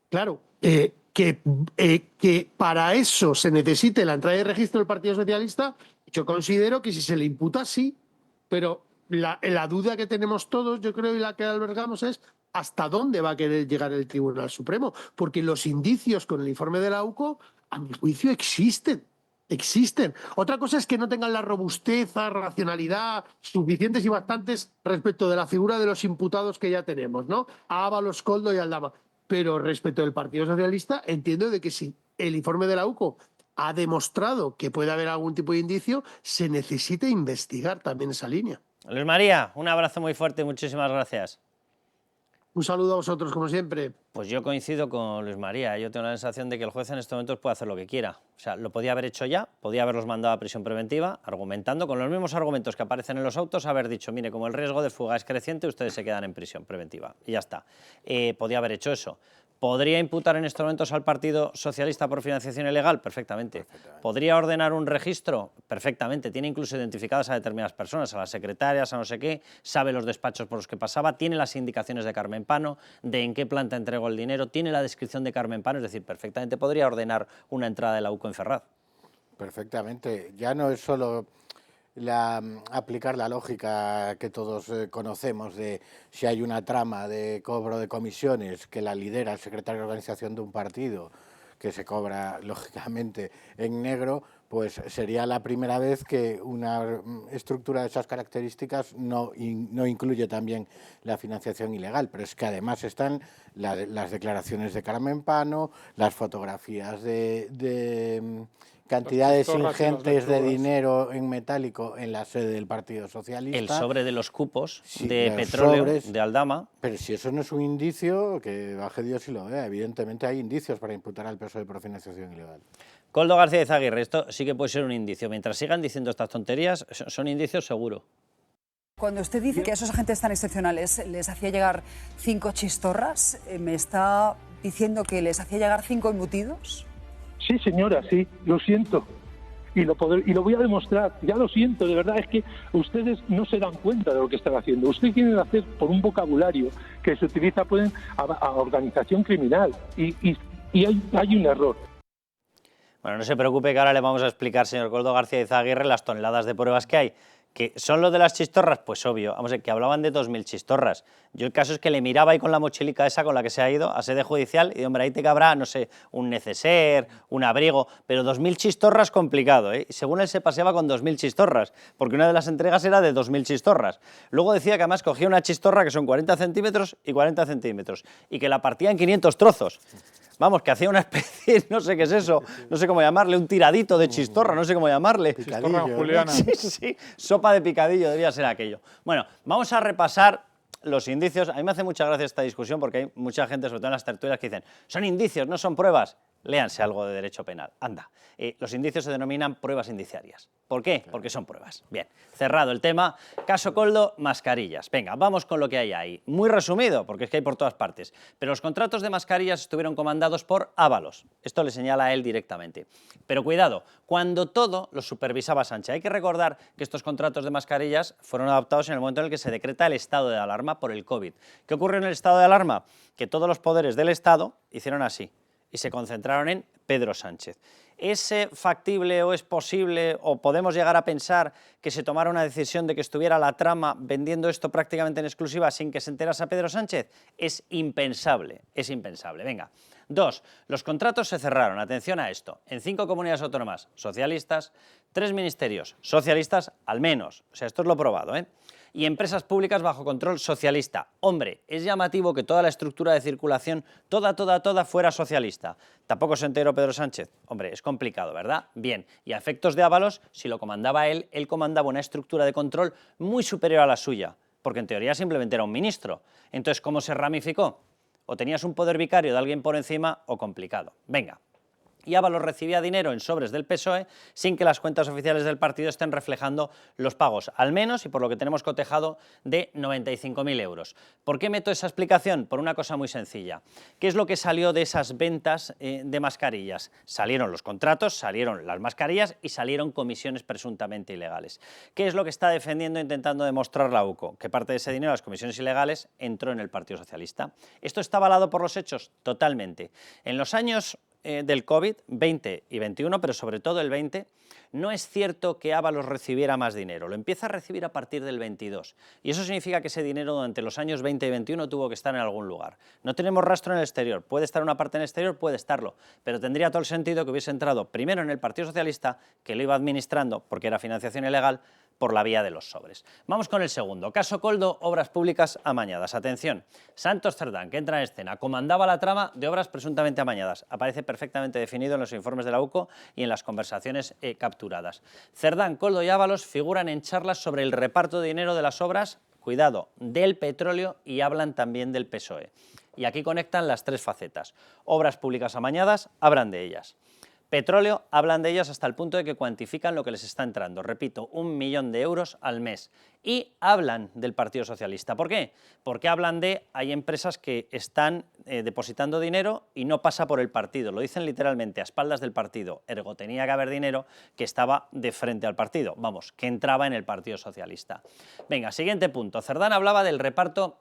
Claro, que para eso se necesite la entrada de registro del Partido Socialista, yo considero que si se le imputa, sí, pero la duda que tenemos todos, yo creo, y la que albergamos es hasta dónde va a querer llegar el Tribunal Supremo, porque los indicios con el informe de la UCO, a mi juicio, existen. Otra cosa es que no tengan la robustez, racionalidad suficientes y bastantes respecto de la figura de los imputados que ya tenemos, ¿no? Ábalos, Koldo y Aldama. Pero respecto del Partido Socialista, entiendo de que si el informe de la UCO ha demostrado que puede haber algún tipo de indicio, se necesita investigar también esa línea. Luis María, un abrazo muy fuerte y muchísimas gracias. Un saludo a vosotros, como siempre. Pues yo coincido con Luis María. Yo tengo la sensación de que el juez en estos momentos puede hacer lo que quiera. O sea, lo podía haber hecho ya, podía haberlos mandado a prisión preventiva, argumentando con los mismos argumentos que aparecen en los autos, haber dicho, mire, como el riesgo de fuga es creciente, ustedes se quedan en prisión preventiva. Y ya está. Podía haber hecho eso. ¿Podría imputar en estos momentos al Partido Socialista por financiación ilegal? Perfectamente. ¿Podría ordenar un registro? Perfectamente. Tiene incluso identificadas a determinadas personas, a las secretarias, a no sé qué, sabe los despachos por los que pasaba, tiene las indicaciones de Carmen Pano, de en qué planta entregó el dinero, tiene la descripción de Carmen Pano, es decir, perfectamente podría ordenar una entrada de la UCO en Ferraz. Perfectamente. Ya no es solo aplicar la lógica que todos conocemos de si hay una trama de cobro de comisiones que la lidera el secretario de organización de un partido, que se cobra lógicamente en negro, pues sería la primera vez que una estructura de esas características no incluye también la financiación ilegal, pero es que además están las declaraciones de Carmen Pano, las fotografías de cantidades ingentes de dinero en metálico en la sede del Partido Socialista. El sobre de los cupos de petróleo de Aldama. Pero si eso no es un indicio, que baje Dios y lo vea. Evidentemente hay indicios para imputar al PSOE por financiación ilegal. Koldo García Izaguirre, esto sí que puede ser un indicio. Mientras sigan diciendo estas tonterías, son indicios seguro. Cuando usted dice que a esos agentes tan excepcionales les hacía llegar 5 chistorras, ¿me está diciendo que les hacía llegar 5 embutidos? Sí, señora, sí, lo siento. Y lo voy a demostrar, ya lo siento, de verdad, es que ustedes no se dan cuenta de lo que están haciendo. Ustedes quieren hacer por un vocabulario que se utiliza a organización criminal y hay un error. Bueno, no se preocupe que ahora le vamos a explicar, señor Koldo García Izaguirre, las toneladas de pruebas que hay. ¿Que son lo de las chistorras? Pues obvio. Vamos a ver, que hablaban de 2.000 chistorras. Yo el caso es que le miraba ahí con la mochilica esa con la que se ha ido a sede judicial y, hombre, ahí te cabrá, no sé, un neceser, un abrigo, pero 2.000 chistorras complicado, ¿eh? Y según él se paseaba con 2.000 chistorras, porque una de las entregas era de 2.000 chistorras. Luego decía que además cogía una chistorra que son 40 centímetros y 40 centímetros y que la partía en 500 trozos. vamos, que hacía una especie, no sé qué es eso, no sé cómo llamarle, un tiradito de chistorra, no sé cómo llamarle. Chistorra juliana. Sí, sí, sopa de picadillo debía ser aquello. Bueno, vamos a repasar los indicios. A mí me hace mucha gracia esta discusión porque hay mucha gente, sobre todo en las tertulias, que dicen, son indicios, no son pruebas. Léanse algo de derecho penal, anda. Los indicios se denominan pruebas indiciarias. ¿Por qué? Porque son pruebas. Bien, cerrado el tema. Caso Koldo, mascarillas. Venga, vamos con lo que hay ahí. Muy resumido, porque es que hay por todas partes. Pero los contratos de mascarillas estuvieron comandados por Ábalos. Esto le señala a él directamente. Pero cuidado, cuando todo lo supervisaba Sánchez. Hay que recordar que estos contratos de mascarillas fueron adoptados en el momento en el que se decreta el estado de alarma por el COVID. ¿Qué ocurrió en el estado de alarma? Que todos los poderes del Estado hicieron así y se concentraron en Pedro Sánchez. ¿Es factible o es posible o podemos llegar a pensar que se tomara una decisión de que estuviera la trama vendiendo esto prácticamente en exclusiva sin que se enterase Pedro Sánchez? Es impensable, es impensable. Venga. 2. Los contratos se cerraron, atención a esto, en 5 comunidades autónomas socialistas, 3 ministerios socialistas al menos, o sea, esto es lo probado, y empresas públicas bajo control socialista. Hombre, es llamativo que toda la estructura de circulación, toda fuera socialista. ¿Tampoco se enteró Pedro Sánchez? Hombre, es complicado, ¿verdad? Bien, y a efectos de Ábalos, si lo comandaba él comandaba una estructura de control muy superior a la suya, porque en teoría simplemente era un ministro. Entonces, ¿cómo se ramificó? O tenías un poder vicario de alguien por encima o complicado. Venga. Y Ábalos recibía dinero en sobres del PSOE sin que las cuentas oficiales del partido estén reflejando los pagos, al menos, y por lo que tenemos cotejado, de 95.000 euros. ¿Por qué meto esa explicación? Por una cosa muy sencilla. ¿Qué es lo que salió de esas ventas de mascarillas? Salieron los contratos, salieron las mascarillas y salieron comisiones presuntamente ilegales. ¿Qué es lo que está defendiendo e intentando demostrar la UCO? Que parte de ese dinero, las comisiones ilegales, entró en el Partido Socialista. ¿Esto está avalado por los hechos? Totalmente. En los años del COVID, 20 y 21, pero sobre todo el 20, no es cierto que Ábalos recibiera más dinero, lo empieza a recibir a partir del 22. Y eso significa que ese dinero durante los años 20 y 21 tuvo que estar en algún lugar. No tenemos rastro en el exterior, puede estar una parte en el exterior, puede estarlo, pero tendría todo el sentido que hubiese entrado primero en el Partido Socialista, que lo iba administrando, porque era financiación ilegal, por la vía de los sobres. Vamos con el segundo. Caso Koldo, obras públicas amañadas. Atención, Santos Cerdán, que entra en escena, comandaba la trama de obras presuntamente amañadas. Aparece perfectamente definido en los informes de la UCO y en las conversaciones capturadas. Cerdán, Koldo y Ábalos figuran en charlas sobre el reparto de dinero de las obras, cuidado, del petróleo, y hablan también del PSOE. Y aquí conectan las 3 facetas. Obras públicas amañadas, hablan de ellas. Petróleo, hablan de ellas hasta el punto de que cuantifican lo que les está entrando. Repito, 1 millón de euros al mes. Y hablan del Partido Socialista. ¿Por qué? Porque hablan de, hay empresas que están depositando dinero y no pasa por el partido. Lo dicen literalmente, a espaldas del partido. Ergo, tenía que haber dinero que estaba de frente al partido. Vamos, que entraba en el Partido Socialista. Venga, siguiente punto. Cerdán hablaba del reparto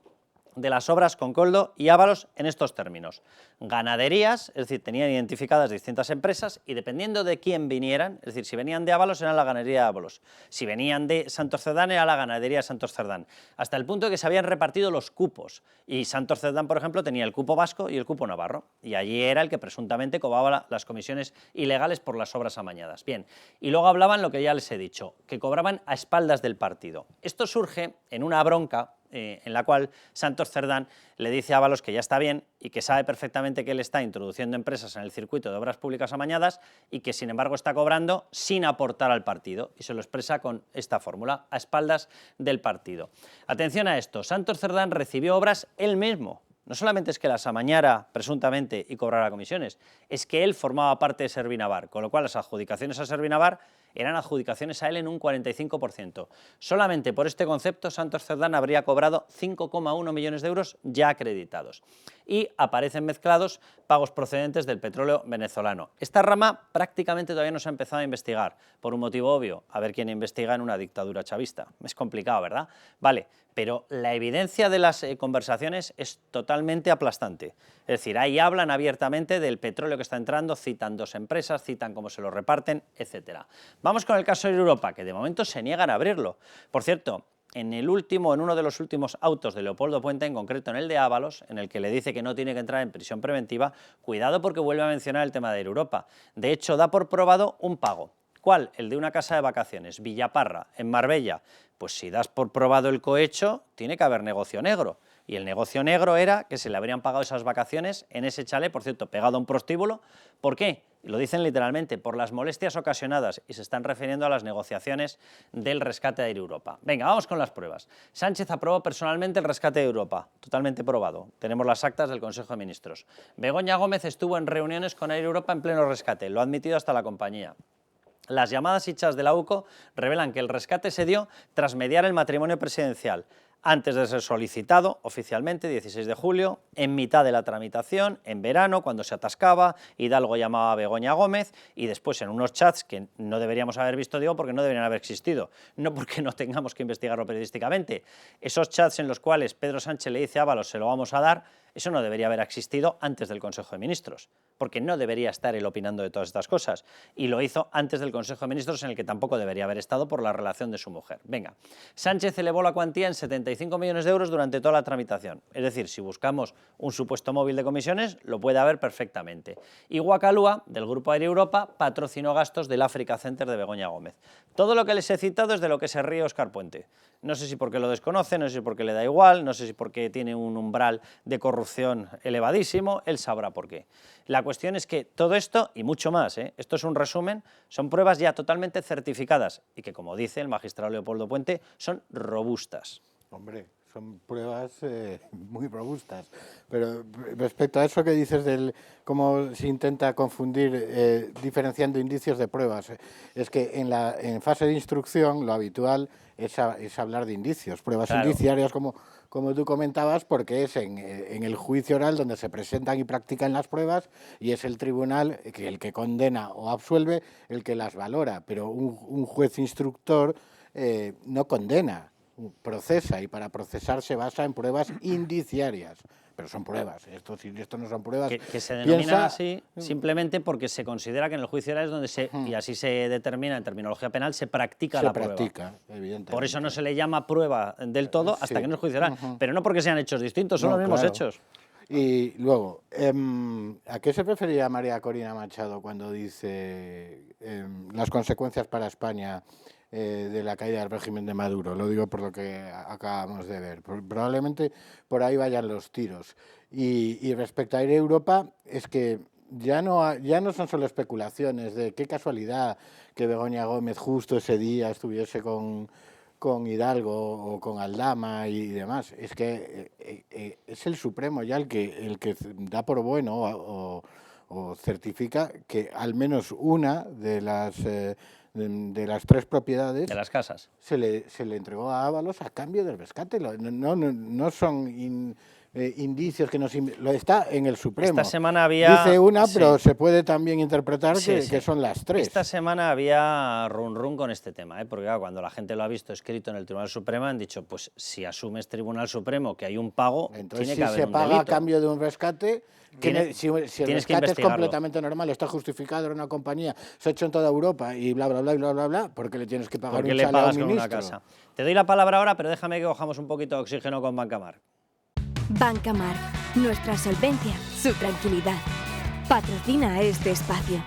de las obras con Koldo y Ábalos en estos términos. Ganaderías, es decir, tenían identificadas distintas empresas y dependiendo de quién vinieran, es decir, si venían de Ábalos era la ganadería de Ábalos, si venían de Santos Cerdán era la ganadería de Santos Cerdán, hasta el punto de que se habían repartido los cupos y Santos Cerdán, por ejemplo, tenía el cupo vasco y el cupo navarro y allí era el que presuntamente cobraba las comisiones ilegales por las obras amañadas. Bien, y luego hablaban lo que ya les he dicho, que cobraban a espaldas del partido. Esto surge en una bronca en la cual Santos Cerdán le dice a Ábalos que ya está bien y que sabe perfectamente que él está introduciendo empresas en el circuito de obras públicas amañadas y que sin embargo está cobrando sin aportar al partido y se lo expresa con esta fórmula, a espaldas del partido. Atención a esto, Santos Cerdán recibió obras él mismo. No solamente es que las amañara presuntamente y cobrara comisiones, es que él formaba parte de Servinavar, con lo cual las adjudicaciones a Servinavar eran adjudicaciones a él en un 45%. Solamente por este concepto Santos Cerdán habría cobrado 5,1 millones de euros ya acreditados. Y aparecen mezclados pagos procedentes del petróleo venezolano. Esta rama prácticamente todavía no se ha empezado a investigar, por un motivo obvio, a ver quién investiga en una dictadura chavista. Es complicado, ¿verdad? Vale, pero la evidencia de las conversaciones es totalmente aplastante. Es decir, ahí hablan abiertamente del petróleo que está entrando, citan 2 empresas, citan cómo se lo reparten, etc. Vamos con el caso de Europa, que de momento se niegan a abrirlo. Por cierto, en uno de los últimos autos de Leopoldo Puente, en concreto en el de Ábalos, en el que le dice que no tiene que entrar en prisión preventiva, cuidado porque vuelve a mencionar el tema de Europa. De hecho, da por probado un pago. ¿Cuál? El de una casa de vacaciones, Villaparra, en Marbella. Pues si das por probado el cohecho, tiene que haber negocio negro. Y el negocio negro era que se le habrían pagado esas vacaciones en ese chalet, por cierto, pegado a un prostíbulo. ¿Por qué? Lo dicen literalmente, por las molestias ocasionadas, y se están refiriendo a las negociaciones del rescate de Air Europa. Venga, vamos con las pruebas. Sánchez aprobó personalmente el rescate de Europa, totalmente probado. Tenemos las actas del Consejo de Ministros. Begoña Gómez estuvo en reuniones con Air Europa en pleno rescate, lo ha admitido hasta la compañía. Las llamadas y chats de la UCO revelan que el rescate se dio tras mediar el matrimonio presidencial, antes de ser solicitado oficialmente, 16 de julio, en mitad de la tramitación, en verano, cuando se atascaba, Hidalgo llamaba a Begoña Gómez, y después en unos chats que no deberíamos haber visto, digo, porque no deberían haber existido, no porque no tengamos que investigarlo periodísticamente. Esos chats en los cuales Pedro Sánchez le dice a Ábalos, se lo vamos a dar, eso no debería haber existido antes del Consejo de Ministros, porque no debería estar él opinando de todas estas cosas, y lo hizo antes del Consejo de Ministros, en el que tampoco debería haber estado por la relación de su mujer. Venga, Sánchez elevó la cuantía en 75 millones de euros durante toda la tramitación, es decir, si buscamos un supuesto móvil de comisiones, lo puede haber perfectamente. Y Guacalúa, del Grupo Air Europa, patrocinó gastos del Africa Center de Begoña Gómez. Todo lo que les he citado es de lo que se ríe Óscar Puente. No sé si porque lo desconoce, no sé si porque le da igual, no sé si porque tiene un umbral de corrupción elevadísimo, él sabrá por qué. La cuestión es que todo esto, y mucho más, esto es un resumen, son pruebas ya totalmente certificadas y que, como dice el magistrado Leopoldo Puente, son robustas. Hombre, son pruebas muy robustas. Pero respecto a eso que dices del cómo se intenta confundir diferenciando indicios de pruebas, es que en fase de instrucción lo habitual es hablar de indicios, pruebas indiciarias como tú comentabas, porque es en el juicio oral donde se presentan y practican las pruebas y es el tribunal el que condena o absuelve el que las valora, pero un juez instructor no condena, procesa, y para procesar se basa en pruebas indiciarias. Pero son pruebas, esto no son pruebas. Que se denominan así simplemente porque se considera que en el juicio oral es donde y así se determina en terminología penal, se practica la prueba. Evidentemente. Por eso no se le llama prueba del todo hasta que no es juicio oral, pero no porque sean hechos distintos, son los mismos hechos. Y luego, ¿a qué se refería María Corina Machado cuando dice las consecuencias para España de la caída del régimen de Maduro? Lo digo por lo que acabamos de ver. Probablemente por ahí vayan los tiros. Y respecto a Air Europa, es que ya no son solo especulaciones de qué casualidad que Begoña Gómez justo ese día estuviese con Hidalgo o con Aldama y demás. Es que es el Supremo ya el que da por bueno o certifica que al menos una de las tres propiedades de las casas se le entregó a Ábalos a cambio del rescate. No son indicios que lo está en el Supremo. Esta semana había... Dice una, pero se puede también interpretar que son las tres. Esta semana había run con este tema, porque claro, cuando la gente lo ha visto escrito en el Tribunal Supremo han dicho, pues si asumes Tribunal Supremo que hay un pago, entonces tiene que haber un delito. Si se paga a cambio de un rescate, si el rescate es completamente normal, está justificado en una compañía, se ha hecho en toda Europa y bla, bla, bla, bla, bla, bla, ¿por qué le tienes que pagar un chale a un ministro? Una casa. Te doy la palabra ahora, pero déjame que cojamos un poquito de oxígeno con Bancamar. Bancamar, nuestra solvencia, su tranquilidad. Patrocina este espacio.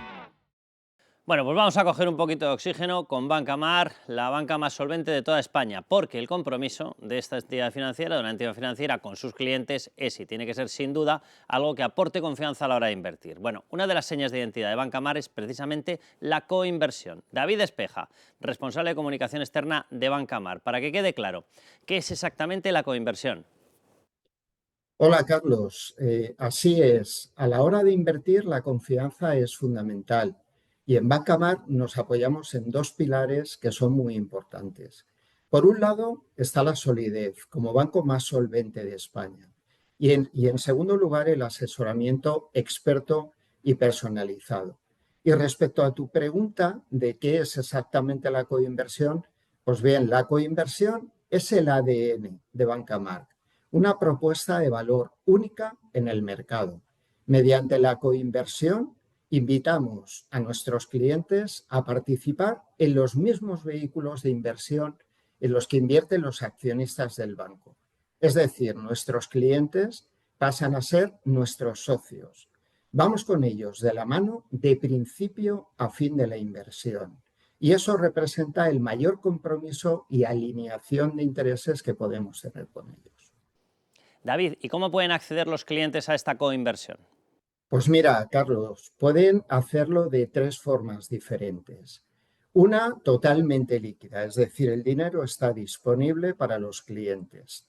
Bueno, pues vamos a coger un poquito de oxígeno con Bancamar, la banca más solvente de toda España, porque el compromiso de esta entidad financiera, de una entidad financiera con sus clientes, es y tiene que ser sin duda algo que aporte confianza a la hora de invertir. Bueno, una de las señas de identidad de Bancamar es precisamente la coinversión. David Espeja, responsable de comunicación externa de Bancamar, para que quede claro, ¿qué es exactamente la coinversión? Hola Carlos, así es. A la hora de invertir la confianza es fundamental y en Bancamar nos apoyamos en dos pilares que son muy importantes. Por un lado está la solidez como banco más solvente de España y en segundo lugar el asesoramiento experto y personalizado. Y respecto a tu pregunta de qué es exactamente la coinversión, pues bien, la coinversión es el ADN de Bancamar. Una propuesta de valor única en el mercado. Mediante la coinversión, invitamos a nuestros clientes a participar en los mismos vehículos de inversión en los que invierten los accionistas del banco. Es decir, nuestros clientes pasan a ser nuestros socios. Vamos con ellos de la mano de principio a fin de la inversión. Y eso representa el mayor compromiso y alineación de intereses que podemos tener con ellos. David, ¿y cómo pueden acceder los clientes a esta coinversión? Pues mira, Carlos, pueden hacerlo de 3 formas diferentes. Una totalmente líquida, es decir, el dinero está disponible para los clientes.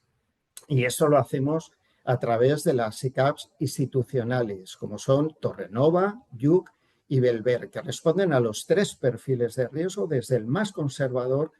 Y eso lo hacemos a través de las SICAVs institucionales, como son Torrenova, Yuc y Belver, que responden a los 3 perfiles de riesgo, desde el más conservador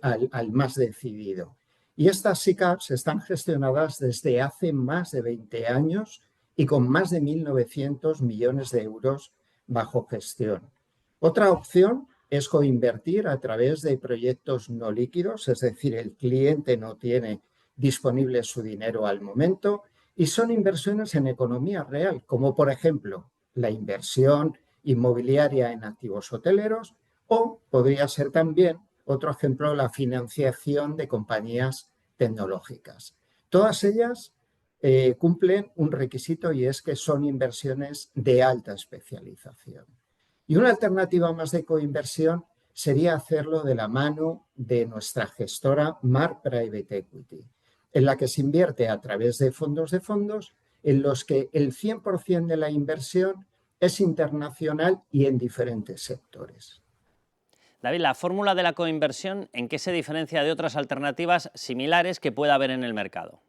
al más decidido. Y estas SICAVs están gestionadas desde hace más de 20 años y con más de 1.900 millones de euros bajo gestión. Otra opción es coinvertir a través de proyectos no líquidos, es decir, el cliente no tiene disponible su dinero al momento, y son inversiones en economía real, como por ejemplo la inversión inmobiliaria en activos hoteleros, o podría ser también, otro ejemplo, la financiación de compañías tecnológicas. Todas ellas cumplen un requisito, y es que son inversiones de alta especialización. Y una alternativa más de coinversión sería hacerlo de la mano de nuestra gestora Mark Private Equity, en la que se invierte a través de fondos en los que el 100% de la inversión es internacional y en diferentes sectores. David, la fórmula de la coinversión, ¿en qué se diferencia de otras alternativas similares que pueda haber en el mercado?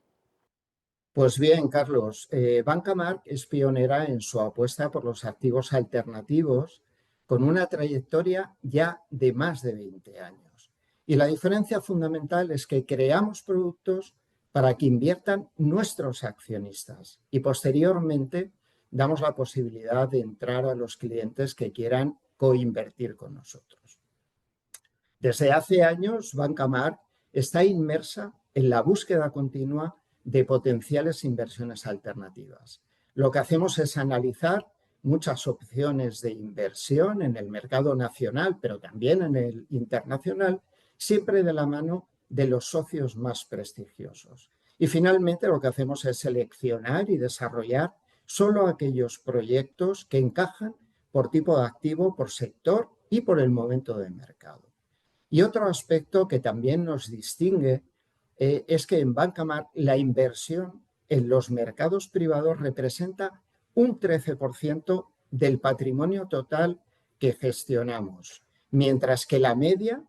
Pues bien, Carlos, Banca Mark es pionera en su apuesta por los activos alternativos, con una trayectoria ya de más de 20 años. Y la diferencia fundamental es que creamos productos para que inviertan nuestros accionistas y posteriormente damos la posibilidad de entrar a los clientes que quieran coinvertir con nosotros. Desde hace años, Banca Mark está inmersa en la búsqueda continua de potenciales inversiones alternativas. Lo que hacemos es analizar muchas opciones de inversión en el mercado nacional, pero también en el internacional, siempre de la mano de los socios más prestigiosos. Y finalmente lo que hacemos es seleccionar y desarrollar solo aquellos proyectos que encajan por tipo de activo, por sector y por el momento de mercado. Y otro aspecto que también nos distingue es que en Banca Mark la inversión en los mercados privados representa un 13% del patrimonio total que gestionamos, mientras que la media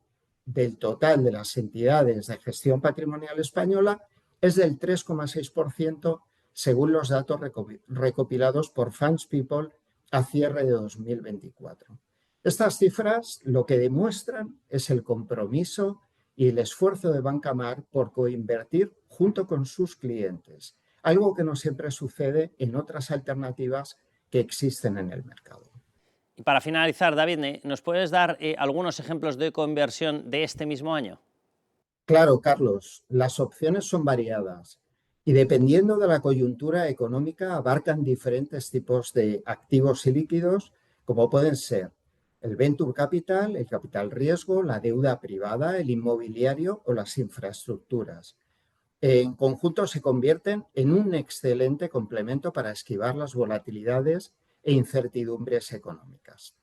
del total de las entidades de gestión patrimonial española es del 3,6% según los datos recopilados por Funds People a cierre de 2024. Estas cifras lo que demuestran es el compromiso y el esfuerzo de Banca Mark por coinvertir junto con sus clientes, algo que no siempre sucede en otras alternativas que existen en el mercado. Y para finalizar, David, ¿nos puedes dar algunos ejemplos de coinversión de este mismo año? Claro, Carlos, las opciones son variadas y dependiendo de la coyuntura económica abarcan diferentes tipos de activos y líquidos, como pueden ser el venture capital, el capital riesgo, la deuda privada, el inmobiliario o las infraestructuras. En conjunto se convierten en un excelente complemento para esquivar las volatilidades e incertidumbres económicas.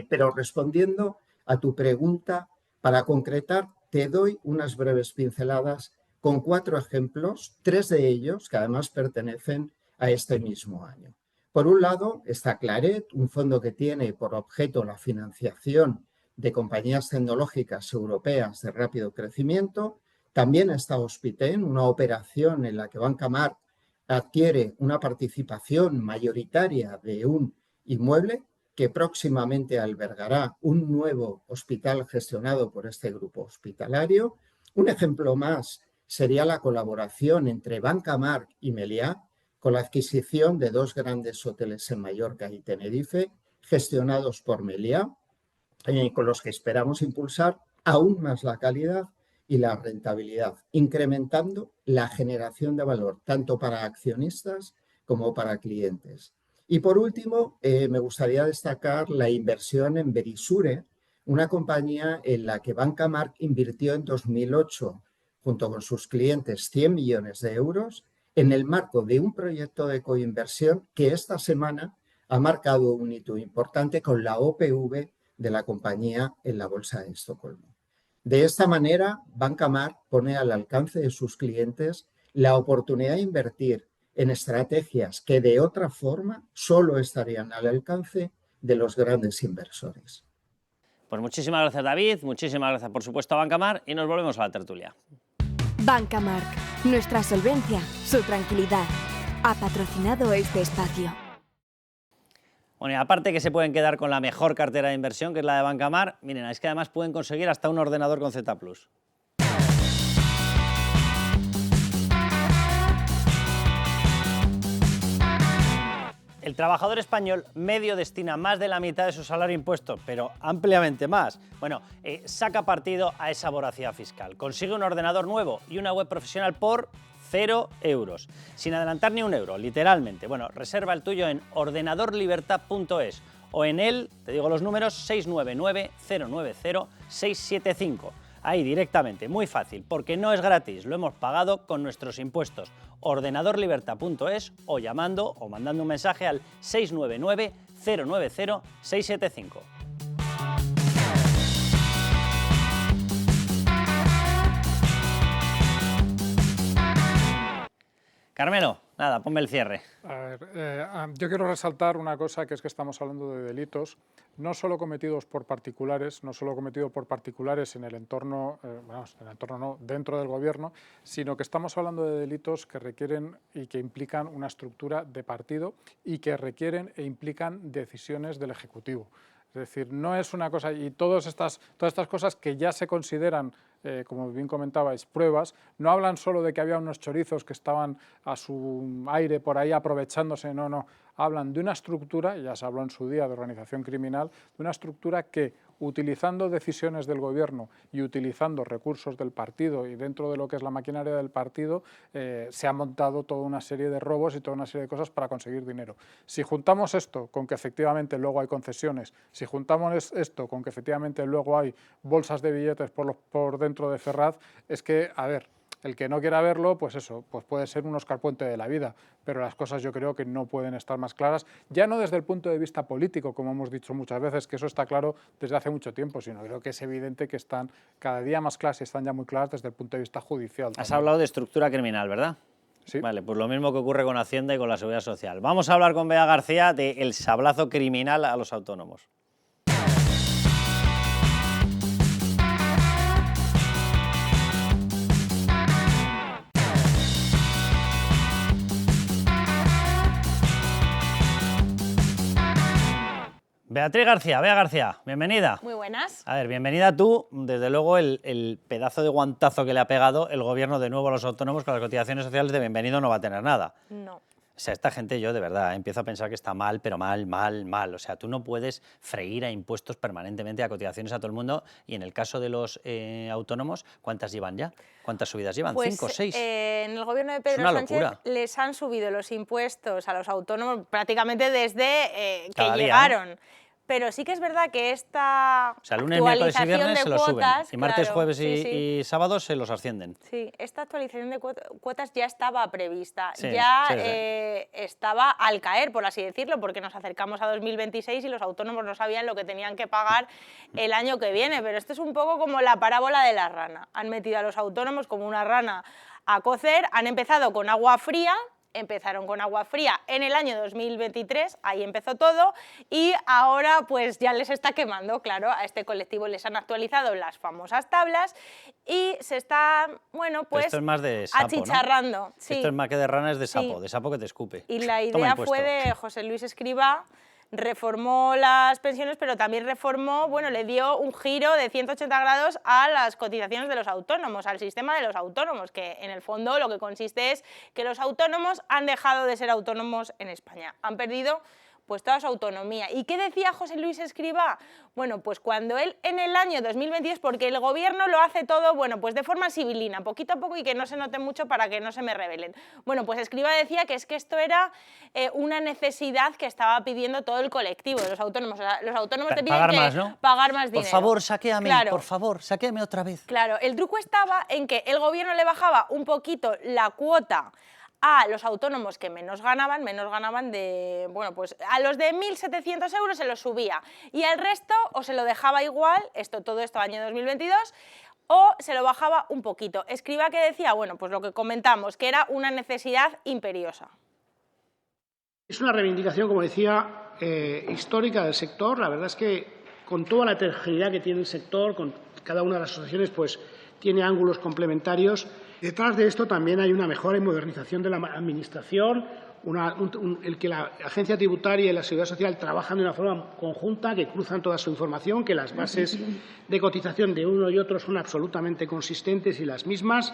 Pero respondiendo a tu pregunta, para concretar, te doy unas breves pinceladas con 4 ejemplos, 3 de ellos que además pertenecen a este mismo año. Por un lado está Claret, un fondo que tiene por objeto la financiación de compañías tecnológicas europeas de rápido crecimiento. También está Hospiten, una operación en la que Banca Mark adquiere una participación mayoritaria de un inmueble que próximamente albergará un nuevo hospital gestionado por este grupo hospitalario. Un ejemplo más sería la colaboración entre Banca Mark y Meliá con la adquisición de 2 grandes hoteles en Mallorca y Tenerife, gestionados por Meliá, con los que esperamos impulsar aún más la calidad y la rentabilidad, incrementando la generación de valor tanto para accionistas como para clientes. Y por último, me gustaría destacar la inversión en Verisure, una compañía en la que Banca Mark invirtió en 2008 junto con sus clientes 100 millones de euros en el marco de un proyecto de coinversión que esta semana ha marcado un hito importante con la OPV de la compañía en la Bolsa de Estocolmo. De esta manera, Banca Mark pone al alcance de sus clientes la oportunidad de invertir en estrategias que de otra forma solo estarían al alcance de los grandes inversores. Pues muchísimas gracias, David, muchísimas gracias por supuesto a Bancamar y nos volvemos a la tertulia. Bancamark, nuestra solvencia, su tranquilidad. Ha patrocinado este espacio. Bueno, y aparte que se pueden quedar con la mejor cartera de inversión, que es la de Bancamar, miren, es que además pueden conseguir hasta un ordenador con Z+. El trabajador español medio destina más de la mitad de su salario a impuestos, pero ampliamente más. Bueno, saca partido a esa voracidad fiscal. Consigue un ordenador nuevo y una web profesional por 0 euros, sin adelantar ni un euro, literalmente. Bueno, reserva el tuyo en ordenadorlibertad.es o en él, te digo los números, 699-090-675. Ahí directamente, muy fácil, porque no es gratis, lo hemos pagado con nuestros impuestos. Ordenadorlibertad.es o llamando o mandando un mensaje al 699-090-675. Carmelo, nada, ponme el cierre. A ver, yo quiero resaltar una cosa, que es que estamos hablando de delitos no solo cometidos por particulares, no solo cometidos por particulares en el entorno, dentro del gobierno, sino que estamos hablando de delitos que requieren y que implican una estructura de partido y que requieren e implican decisiones del Ejecutivo. Es decir, no es una cosa, y todas estas cosas que ya se consideran, como bien comentabais, pruebas, no hablan solo de que había unos chorizos que estaban a su aire por ahí aprovechándose, no, hablan de una estructura, ya se habló en su día de organización criminal, de una estructura que, utilizando decisiones del gobierno y utilizando recursos del partido y dentro de lo que es la maquinaria del partido, se ha montado toda una serie de robos y toda una serie de cosas para conseguir dinero. Si juntamos esto con que efectivamente luego hay concesiones, si juntamos esto con que efectivamente luego hay bolsas de billetes por dentro de Ferraz, es que, a ver, el que no quiera verlo, pues eso, pues puede ser un Óscar Puente de la vida, pero las cosas yo creo que no pueden estar más claras, ya no desde el punto de vista político, como hemos dicho muchas veces, que eso está claro desde hace mucho tiempo, sino creo que es evidente que están cada día más claras y están ya muy claras desde el punto de vista judicial. Has hablado de estructura criminal, ¿verdad? Sí. Vale, pues lo mismo que ocurre con Hacienda y con la Seguridad Social. Vamos a hablar con Bea García del sablazo criminal a los autónomos. Bea García, bienvenida. Muy buenas. A ver, bienvenida tú. Desde luego el pedazo de guantazo que le ha pegado el gobierno de nuevo a los autónomos con las cotizaciones sociales de bienvenido no va a tener nada. No. O sea, esta gente yo de verdad empiezo a pensar que está mal, pero mal. O sea, tú no puedes freír a impuestos permanentemente, a cotizaciones a todo el mundo. Y en el caso de los autónomos, ¿cuántas llevan ya? ¿Cuántas subidas llevan? Pues, ¿5 o 6? En el gobierno de Pedro Sánchez les han subido los impuestos a los autónomos prácticamente desde que llegaron. ¿Eh? Pero sí que es verdad que esta actualización de cuotas... O sea, lunes, miércoles y viernes se los suben. Y martes, claro, jueves y sábados se los ascienden. Sí, esta actualización de cuotas ya estaba prevista, sí, estaba al caer, por así decirlo, porque nos acercamos a 2026 y los autónomos no sabían lo que tenían que pagar el año que viene. Pero esto es un poco como la parábola de la rana. Han metido a los autónomos como una rana a cocer, han empezado con agua fría. Empezaron con agua fría en el año 2023, ahí empezó todo, y ahora pues ya les está quemando, claro, a este colectivo les han actualizado las famosas tablas y se está, bueno, pues esto es más de sapo, achicharrando. ¿no? Sí. Esto es más que de rana, es de Sí. sapo que te escupe. Y la idea fue de José Luis Escrivá. Reformó las pensiones, pero también reformó, bueno, le dio un giro de 180 grados a las cotizaciones de los autónomos, al sistema de los autónomos, que en el fondo lo que consiste es que los autónomos han dejado de ser autónomos en España, han perdido pues toda su autonomía. ¿Y qué decía José Luis Escrivá? Bueno, pues cuando él en el año 2022, porque el gobierno lo hace todo, bueno, pues de forma civilina, poquito a poco y que no se note mucho para que no se me rebelen. Bueno, pues Escrivá decía que es que esto era una necesidad que estaba pidiendo todo el colectivo de los autónomos. O sea, los autónomos te piden pagar que más, ¿no? pagar más dinero. Por favor, saquéame, claro. por favor, saquéame otra vez. Claro, el truco estaba en que el gobierno le bajaba un poquito la cuota a los autónomos que menos ganaban de, bueno, pues a los de 1.700 euros se los subía y al resto o se lo dejaba igual, todo esto año 2022, o se lo bajaba un poquito. Escribá que decía, bueno, pues lo que comentamos, que era una necesidad imperiosa. Es una reivindicación, como decía, histórica del sector. La verdad es que con toda la heterogeneidad que tiene el sector, con cada una de las asociaciones, pues tiene ángulos complementarios. Detrás de esto también hay una mejora y modernización de la Administración, el que la Agencia Tributaria y la Seguridad Social trabajan de una forma conjunta, que cruzan toda su información, que las bases de cotización de uno y otro son absolutamente consistentes y las mismas.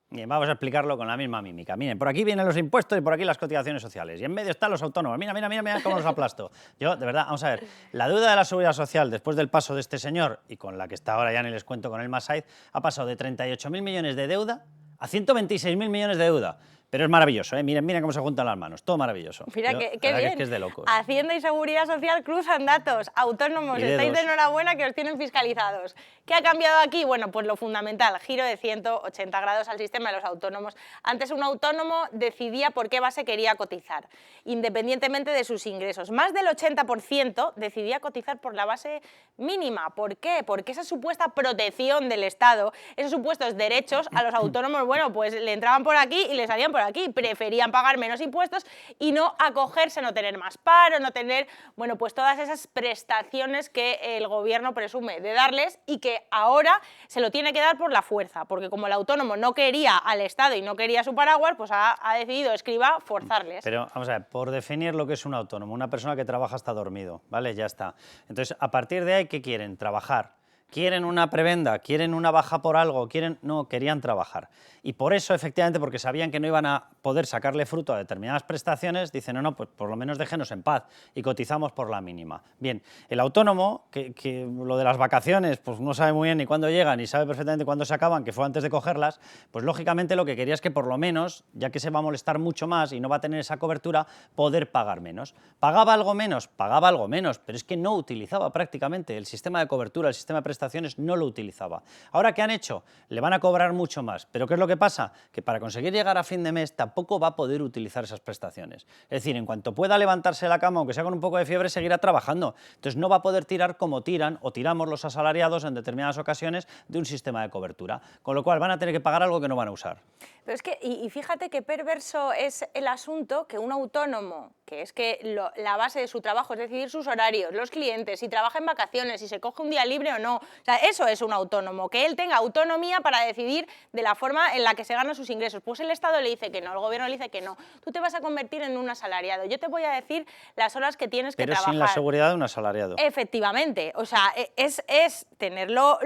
Bien, vamos a explicarlo con la misma mímica. Miren, por aquí vienen los impuestos y por aquí las cotizaciones sociales. Y en medio están los autónomos. Mira, mira, mira, mira cómo los aplasto. Yo, de verdad, vamos a ver. La deuda de la Seguridad Social, después del paso de este señor, y con la que está ahora ya ni les cuento con el Massaid, ha pasado de 38.000 millones de deuda a 126.000 millones de deuda. Pero es maravilloso, ¿eh? Miren, miren cómo se juntan las manos, todo maravilloso. Mira, qué bien. Es que es de locos. Hacienda y Seguridad Social cruzan datos. Autónomos, estáis de enhorabuena que os tienen fiscalizados. ¿Qué ha cambiado aquí? Bueno, pues lo fundamental, giro de 180 grados al sistema de los autónomos. Antes un autónomo decidía por qué base quería cotizar, independientemente de sus ingresos. Más del 80% decidía cotizar por la base mínima. ¿Por qué? Porque esa supuesta protección del Estado, esos supuestos derechos a los autónomos, bueno, pues le entraban por aquí y le salían por aquí. Preferían pagar menos impuestos y no acogerse, no tener más paro, no tener, bueno, pues todas esas prestaciones que el gobierno presume de darles y que ahora se lo tiene que dar por la fuerza, porque como el autónomo no quería al Estado y no quería su paraguas, pues ha decidido Escribá forzarles. Pero vamos a ver, por definir lo que es un autónomo, una persona que trabaja hasta dormido, ¿vale? Ya está. Entonces, a partir de ahí, ¿qué quieren? Trabajar. ¿Quieren una prebenda? ¿Quieren una baja por algo? No, querían trabajar. Y por eso, efectivamente, porque sabían que no iban a poder sacarle fruto a determinadas prestaciones, dicen, no, pues por lo menos déjenos en paz y cotizamos por la mínima. Bien, el autónomo, que lo de las vacaciones, pues no sabe muy bien ni cuándo llegan y sabe perfectamente cuándo se acaban, que fue antes de cogerlas, pues lógicamente lo que quería es que por lo menos, ya que se va a molestar mucho más y no va a tener esa cobertura, poder pagar menos. ¿Pagaba algo menos? Pagaba algo menos, pero es que no utilizaba prácticamente el sistema de cobertura, el sistema de prestaciones no lo utilizaba. ¿Ahora qué han hecho? Le van a cobrar mucho más. ¿Pero qué es lo que pasa? Que para conseguir llegar a fin de mes tampoco va a poder utilizar esas prestaciones. Es decir, en cuanto pueda levantarse de la cama, aunque sea con un poco de fiebre, seguirá trabajando. Entonces no va a poder tirar como tiran o tiramos los asalariados en determinadas ocasiones de un sistema de cobertura. Con lo cual van a tener que pagar algo que no van a usar. Pero es que, y fíjate qué perverso es el asunto que un autónomo, que es que la base de su trabajo es decidir sus horarios, los clientes, si trabaja en vacaciones, si se coge un día libre o no. O sea, eso es un autónomo, que él tenga autonomía para decidir de la forma en la que se ganan sus ingresos. Pues el Estado le dice que no, el gobierno le dice que no. Tú te vas a convertir en un asalariado. Yo te voy a decir las horas que tienes que trabajar. Pero sin la seguridad de un asalariado. Efectivamente. O sea, es tener lo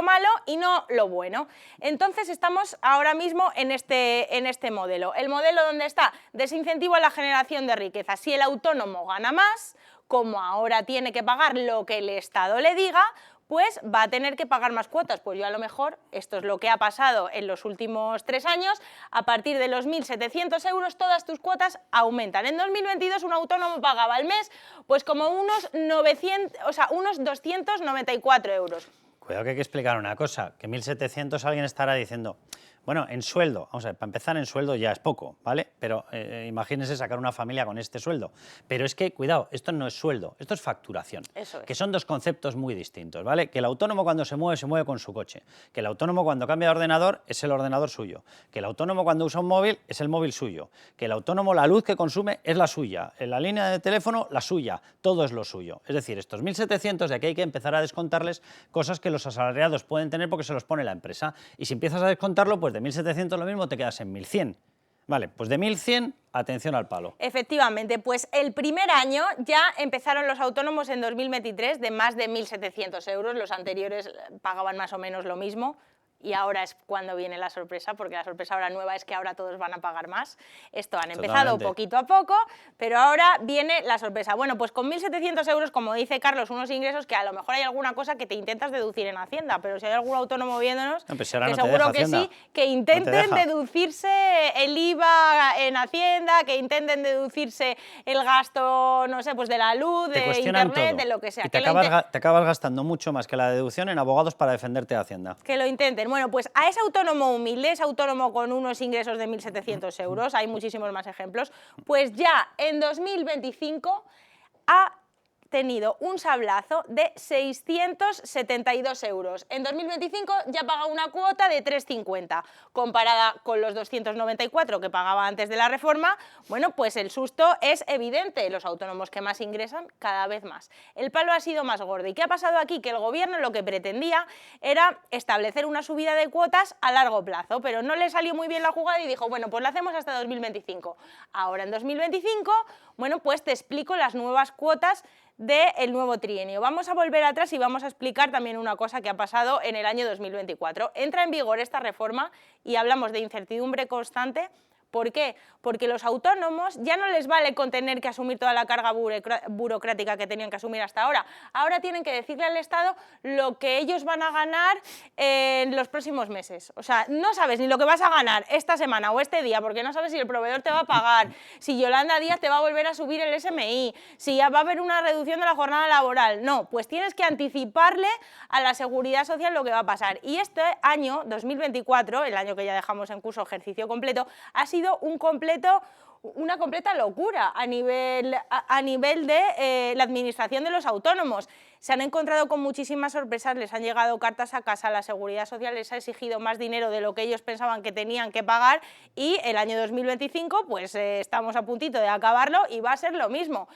malo y no lo bueno. Entonces estamos ahora mismo en este modelo. El modelo donde está desincentivo a la generación de riqueza. Si el autónomo gana más, como ahora tiene que pagar lo que el Estado le diga, pues va a tener que pagar más cuotas. Pues yo a lo mejor, esto es lo que ha pasado en los últimos 3 años, a partir de los 1.700 euros todas tus cuotas aumentan. En 2022 un autónomo pagaba al mes pues como unos 294 euros. Cuidado que hay que explicar una cosa, que 1.700 alguien estará diciendo, bueno, en sueldo, vamos a ver, para empezar en sueldo ya es poco, ¿vale? Pero imagínense sacar una familia con este sueldo. Pero es que, cuidado, esto no es sueldo, esto es facturación. Eso es. Que son dos conceptos muy distintos, ¿vale? Que el autónomo cuando se mueve con su coche. Que el autónomo cuando cambia de ordenador es el ordenador suyo. Que el autónomo cuando usa un móvil es el móvil suyo. Que el autónomo la luz que consume es la suya. En la línea de teléfono la suya. Todo es lo suyo. Es decir, estos 1.700 de aquí hay que empezar a descontarles cosas que los asalariados pueden tener porque se los pone la empresa. Y si empiezas a descontarlo, pues de 1.700 lo mismo te quedas en 1.100. Vale, pues de 1.100, atención al palo. Efectivamente, pues el primer año ya empezaron los autónomos en 2023 de más de 1.700 euros, los anteriores pagaban más o menos lo mismo. Y ahora es cuando viene la sorpresa, porque la sorpresa ahora nueva es que ahora todos van a pagar más. Esto han empezado poquito a poco, pero ahora viene la sorpresa. Bueno, pues con 1.700 euros, como dice Carlos, unos ingresos que a lo mejor hay alguna cosa que te intentas deducir en Hacienda, pero si hay algún autónomo viéndonos, pues que seguro que sí, que intenten deducirse el IVA en Hacienda, que intenten deducirse el gasto, no sé, pues de la luz, de internet, todo. De lo que sea. Y te acabas gastando mucho más que la deducción en abogados para defenderte de Hacienda. Que lo intenten. Bueno, pues a ese autónomo humilde, ese autónomo con unos ingresos de 1.700 euros, hay muchísimos más ejemplos, pues ya en 2025 tenido un sablazo de 672 euros. En 2025 ya paga una cuota de 3,50. Comparada con los 294 que pagaba antes de la reforma, bueno, pues el susto es evidente. Los autónomos que más ingresan, cada vez más. El palo ha sido más gordo. ¿Y qué ha pasado aquí? Que el gobierno lo que pretendía era establecer una subida de cuotas a largo plazo, pero no le salió muy bien la jugada y dijo, bueno, pues lo hacemos hasta 2025. Ahora en 2025, bueno, pues te explico las nuevas cuotas del nuevo trienio. Vamos a volver atrás y vamos a explicar también una cosa que ha pasado en el año 2024. Entra en vigor esta reforma y hablamos de incertidumbre constante. ¿Por qué? Porque los autónomos ya no les vale con tener que asumir toda la carga burocrática que tenían que asumir hasta ahora. Ahora tienen que decirle al Estado lo que ellos van a ganar en los próximos meses. O sea, no sabes ni lo que vas a ganar esta semana o este día, porque no sabes si el proveedor te va a pagar, si Yolanda Díaz te va a volver a subir el SMI, si ya va a haber una reducción de la jornada laboral. No, pues tienes que anticiparle a la Seguridad Social lo que va a pasar. Y este año, 2024, el año que ya dejamos en curso ejercicio completo, ha sido una completa locura a nivel de la administración de los autónomos. Se han encontrado con muchísimas sorpresas, les han llegado cartas a casa, la Seguridad Social les ha exigido más dinero de lo que ellos pensaban que tenían que pagar y el año 2025 pues estamos a puntito de acabarlo y va a ser lo mismo.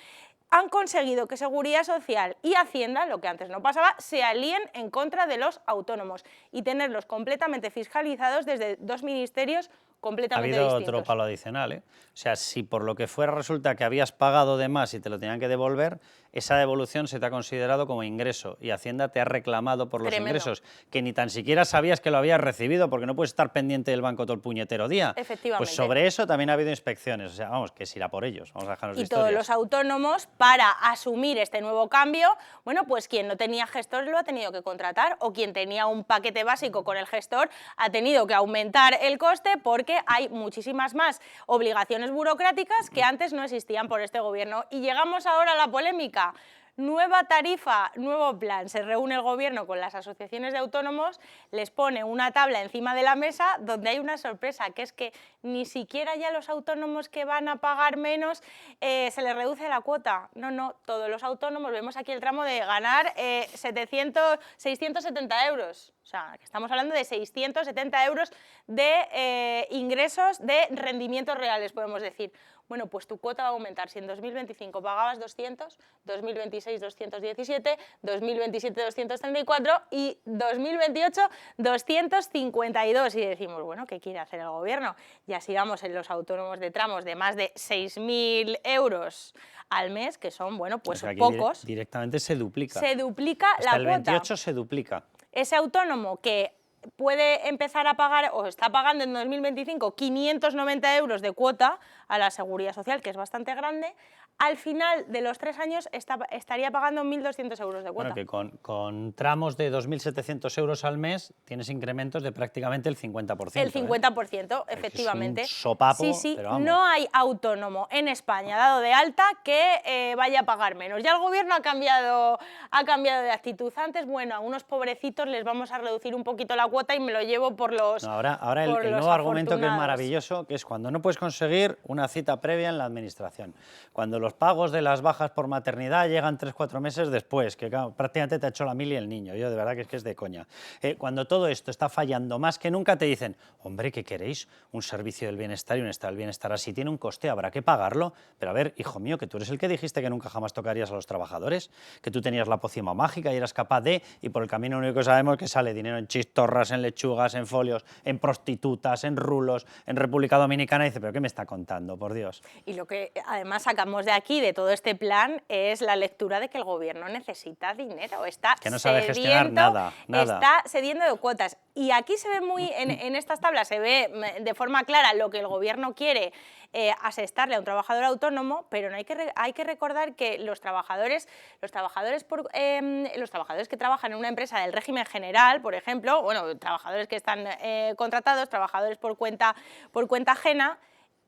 Han conseguido que Seguridad Social y Hacienda, lo que antes no pasaba, se alíen en contra de los autónomos y tenerlos completamente fiscalizados desde dos ministerios completamente distintos. Ha habido otro palo adicional, ¿eh? O sea, si por lo que fuera resulta que habías pagado de más y te lo tenían que devolver, esa devolución se te ha considerado como ingreso y Hacienda te ha reclamado por los ingresos, que ni tan siquiera sabías que lo habías recibido porque no puedes estar pendiente del banco todo el puñetero día. Efectivamente. Pues sobre eso también ha habido inspecciones, o sea, vamos, que se irá por ellos, vamos a dejarnos de historias. Y todos los autónomos, para asumir este nuevo cambio, bueno, pues quien no tenía gestor lo ha tenido que contratar o quien tenía un paquete básico con el gestor ha tenido que aumentar el coste porque hay muchísimas más obligaciones burocráticas que antes no existían por este gobierno. Y llegamos ahora a la polémica. Nueva tarifa, nuevo plan. Se reúne el gobierno con las asociaciones de autónomos, les pone una tabla encima de la mesa donde hay una sorpresa, que es que ni siquiera ya los autónomos que van a pagar menos se les reduce la cuota. No, no, todos los autónomos, vemos aquí el tramo de ganar 670 euros. O sea, que estamos hablando de 670 euros de ingresos de rendimientos reales, podemos decir. Bueno, pues tu cuota va a aumentar. Si en 2025 pagabas 200, 2026 217, 2027 234 y 2028 252. Y decimos, bueno, ¿qué quiere hacer el gobierno? Y así vamos en los autónomos de tramos de más de 6.000 euros al mes, que son, bueno, pues pocos. Directamente se duplica. Se duplica la cuota. Hasta el 28 se duplica. Ese autónomo que puede empezar a pagar o está pagando en 2025 590 euros de cuota a la Seguridad Social, que es bastante grande, al final de los 3 años estaría pagando 1.200 euros de cuota. Bueno, que con tramos de 2.700 euros al mes tienes incrementos de prácticamente el 50%. El 50%, efectivamente. Es un sopapo, sí, sí, pero vamos. No hay autónomo en España dado de alta que vaya a pagar menos. Ya el gobierno ha cambiado de actitud. Antes, bueno, a unos pobrecitos les vamos a reducir un poquito la cuota y me lo llevo por los no, ahora el nuevo argumento que es maravilloso, que es cuando no puedes conseguir una cita previa en la administración, cuando los pagos de las bajas por maternidad llegan 3-4 meses después, que prácticamente te ha hecho la mili el niño, yo de verdad que es de coña. Cuando todo esto está fallando más que nunca te dicen, hombre, ¿qué queréis? Un servicio del bienestar y un estado del bienestar así tiene un coste, habrá que pagarlo, pero a ver, hijo mío, que tú eres el que dijiste que nunca jamás tocarías a los trabajadores, que tú tenías la pócima mágica y eras capaz de, y por el camino lo único que sabemos es que sale dinero en chistorras, en lechugas, en folios, en prostitutas, en rulos, en República Dominicana, y dice, ¿pero qué me está contando, por Dios? Y lo que además sacamos de aquí, de todo este plan, es la lectura de que el gobierno necesita dinero, está que no sabe gestionar nada. Está cediendo de cuotas. Y aquí se ve muy, en estas tablas se ve de forma clara lo que el gobierno quiere asestarle a un trabajador autónomo, pero no hay que recordar que los trabajadores que trabajan en una empresa del régimen general, por ejemplo, bueno, trabajadores que están contratados, trabajadores por cuenta ajena,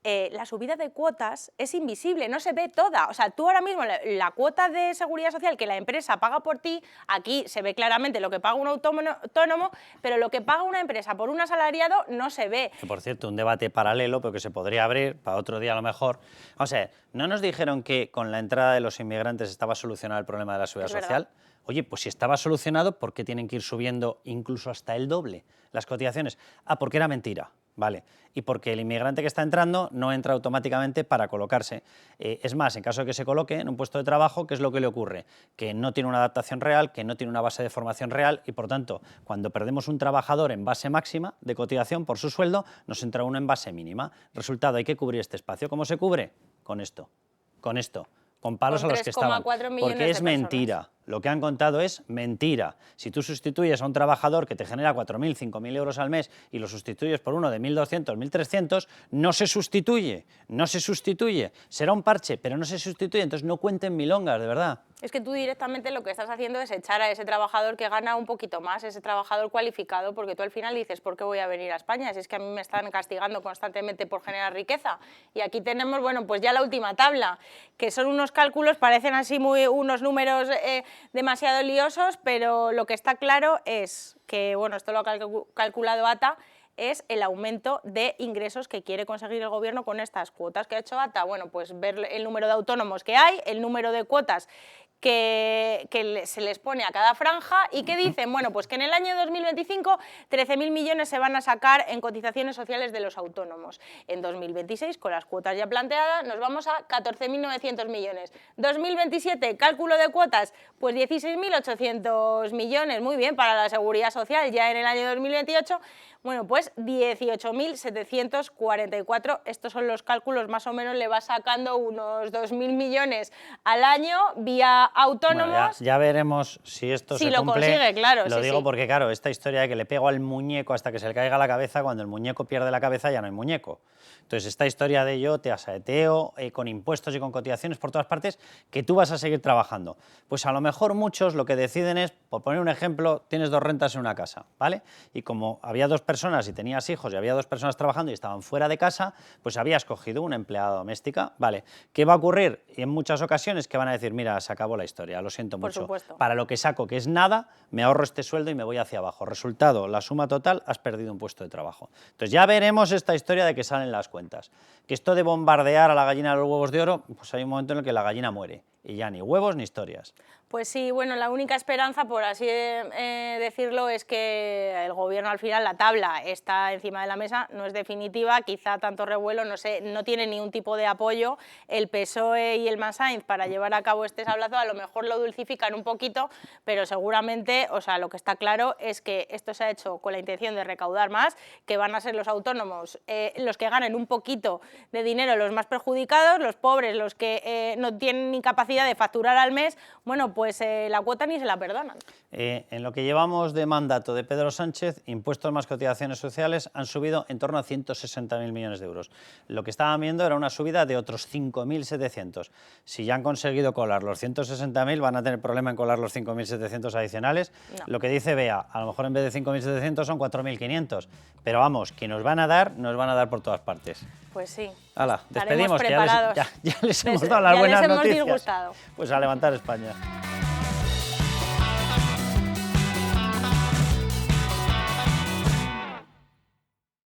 la subida de cuotas es invisible, no se ve toda. O sea, tú ahora mismo la cuota de seguridad social que la empresa paga por ti, aquí se ve claramente lo que paga un autónomo, pero lo que paga una empresa por un asalariado no se ve. Que, por cierto, un debate paralelo, pero que se podría abrir para otro día a lo mejor. O sea, ¿no nos dijeron que con la entrada de los inmigrantes estaba solucionado el problema de la seguridad social? Oye, pues si estaba solucionado, ¿por qué tienen que ir subiendo incluso hasta el doble las cotizaciones? Ah, porque era mentira. Vale, y porque el inmigrante que está entrando no entra automáticamente para colocarse. Es más, en caso de que se coloque en un puesto de trabajo, ¿qué es lo que le ocurre? Que no tiene una adaptación real, que no tiene una base de formación real y, por tanto, cuando perdemos un trabajador en base máxima de cotización por su sueldo, nos entra uno en base mínima. Resultado, hay que cubrir este espacio. ¿Cómo se cubre? Con esto, con palos con a los que estaban. Porque es mentira. Lo que han contado es mentira. Si tú sustituyes a un trabajador que te genera 4.000, 5.000 euros al mes y lo sustituyes por uno de 1.200, 1.300, no se sustituye. Será un parche, pero no se sustituye, entonces no cuenten milongas, de verdad. Es que tú directamente lo que estás haciendo es echar a ese trabajador que gana un poquito más, ese trabajador cualificado, porque tú al final dices, ¿por qué voy a venir a España? Si es que a mí me están castigando constantemente por generar riqueza. Y aquí tenemos, bueno, pues ya la última tabla, que son unos cálculos, parecen así unos números demasiado liosos, pero lo que está claro es que, bueno, esto lo ha calculado ATA, es el aumento de ingresos que quiere conseguir el gobierno con estas cuotas que ha hecho ATA. Bueno, pues ver el número de autónomos que hay, el número de cuotas que se les pone a cada franja y que dicen, bueno, pues que en el año 2025 13.000 millones se van a sacar en cotizaciones sociales de los autónomos. En 2026, con las cuotas ya planteadas, nos vamos a 14.900 millones. 2027, cálculo de cuotas, pues 16.800 millones, muy bien, para la seguridad social ya en el año 2028, bueno, pues 18.744, estos son los cálculos, más o menos le va sacando unos 2.000 millones al año vía autónomos. Bueno, ya veremos si esto se lo cumple. Consigue, claro. Lo digo porque, claro, esta historia de que le pego al muñeco hasta que se le caiga la cabeza, cuando el muñeco pierde la cabeza ya no hay muñeco. Entonces, esta historia de yo te asaeteo con impuestos y con cotizaciones por todas partes, que tú vas a seguir trabajando. Pues a lo mejor muchos lo que deciden es, por poner un ejemplo, tienes 2 rentas en una casa, ¿vale? Y como había 2 personas y tenías hijos y había 2 personas trabajando y estaban fuera de casa, pues habías cogido una empleada doméstica, ¿vale? ¿Qué va a ocurrir? Y en muchas ocasiones que van a decir, mira, se acabó la historia, lo siento mucho. Por supuesto. Para lo que saco, que es nada, me ahorro este sueldo y me voy hacia abajo. Resultado, la suma total, has perdido un puesto de trabajo. Entonces ya veremos esta historia de que salen las cuentas. Que esto de bombardear a la gallina de los huevos de oro, pues hay un momento en el que la gallina muere. Y ya ni huevos ni historias. Pues sí, bueno, la única esperanza, por así decirlo, es que el gobierno al final, la tabla está encima de la mesa, no es definitiva, quizá tanto revuelo, no sé, no tiene ningún tipo de apoyo el PSOE y el Massainz para llevar a cabo este sablazo, a lo mejor lo dulcifican un poquito, pero seguramente, o sea, lo que está claro es que esto se ha hecho con la intención de recaudar más, que van a ser los autónomos los que ganen un poquito de dinero, los más perjudicados, los pobres, los que no tienen ni capacidad de facturar al mes, bueno, pues la cuota ni se la perdonan. En lo que llevamos de mandato de Pedro Sánchez, impuestos más cotizaciones sociales han subido en torno a 160.000 millones de euros. Lo que estaban viendo era una subida de otros 5.700. Si ya han conseguido colar los 160.000, van a tener problema en colar los 5.700 adicionales. No. Lo que dice Bea, a lo mejor en vez de 5.700 son 4.500. Pero vamos, que nos van a dar por todas partes. Pues sí. Hala, despedimos, que ya les hemos dado las buenas noticias. Disgustado. Pues a levantar España.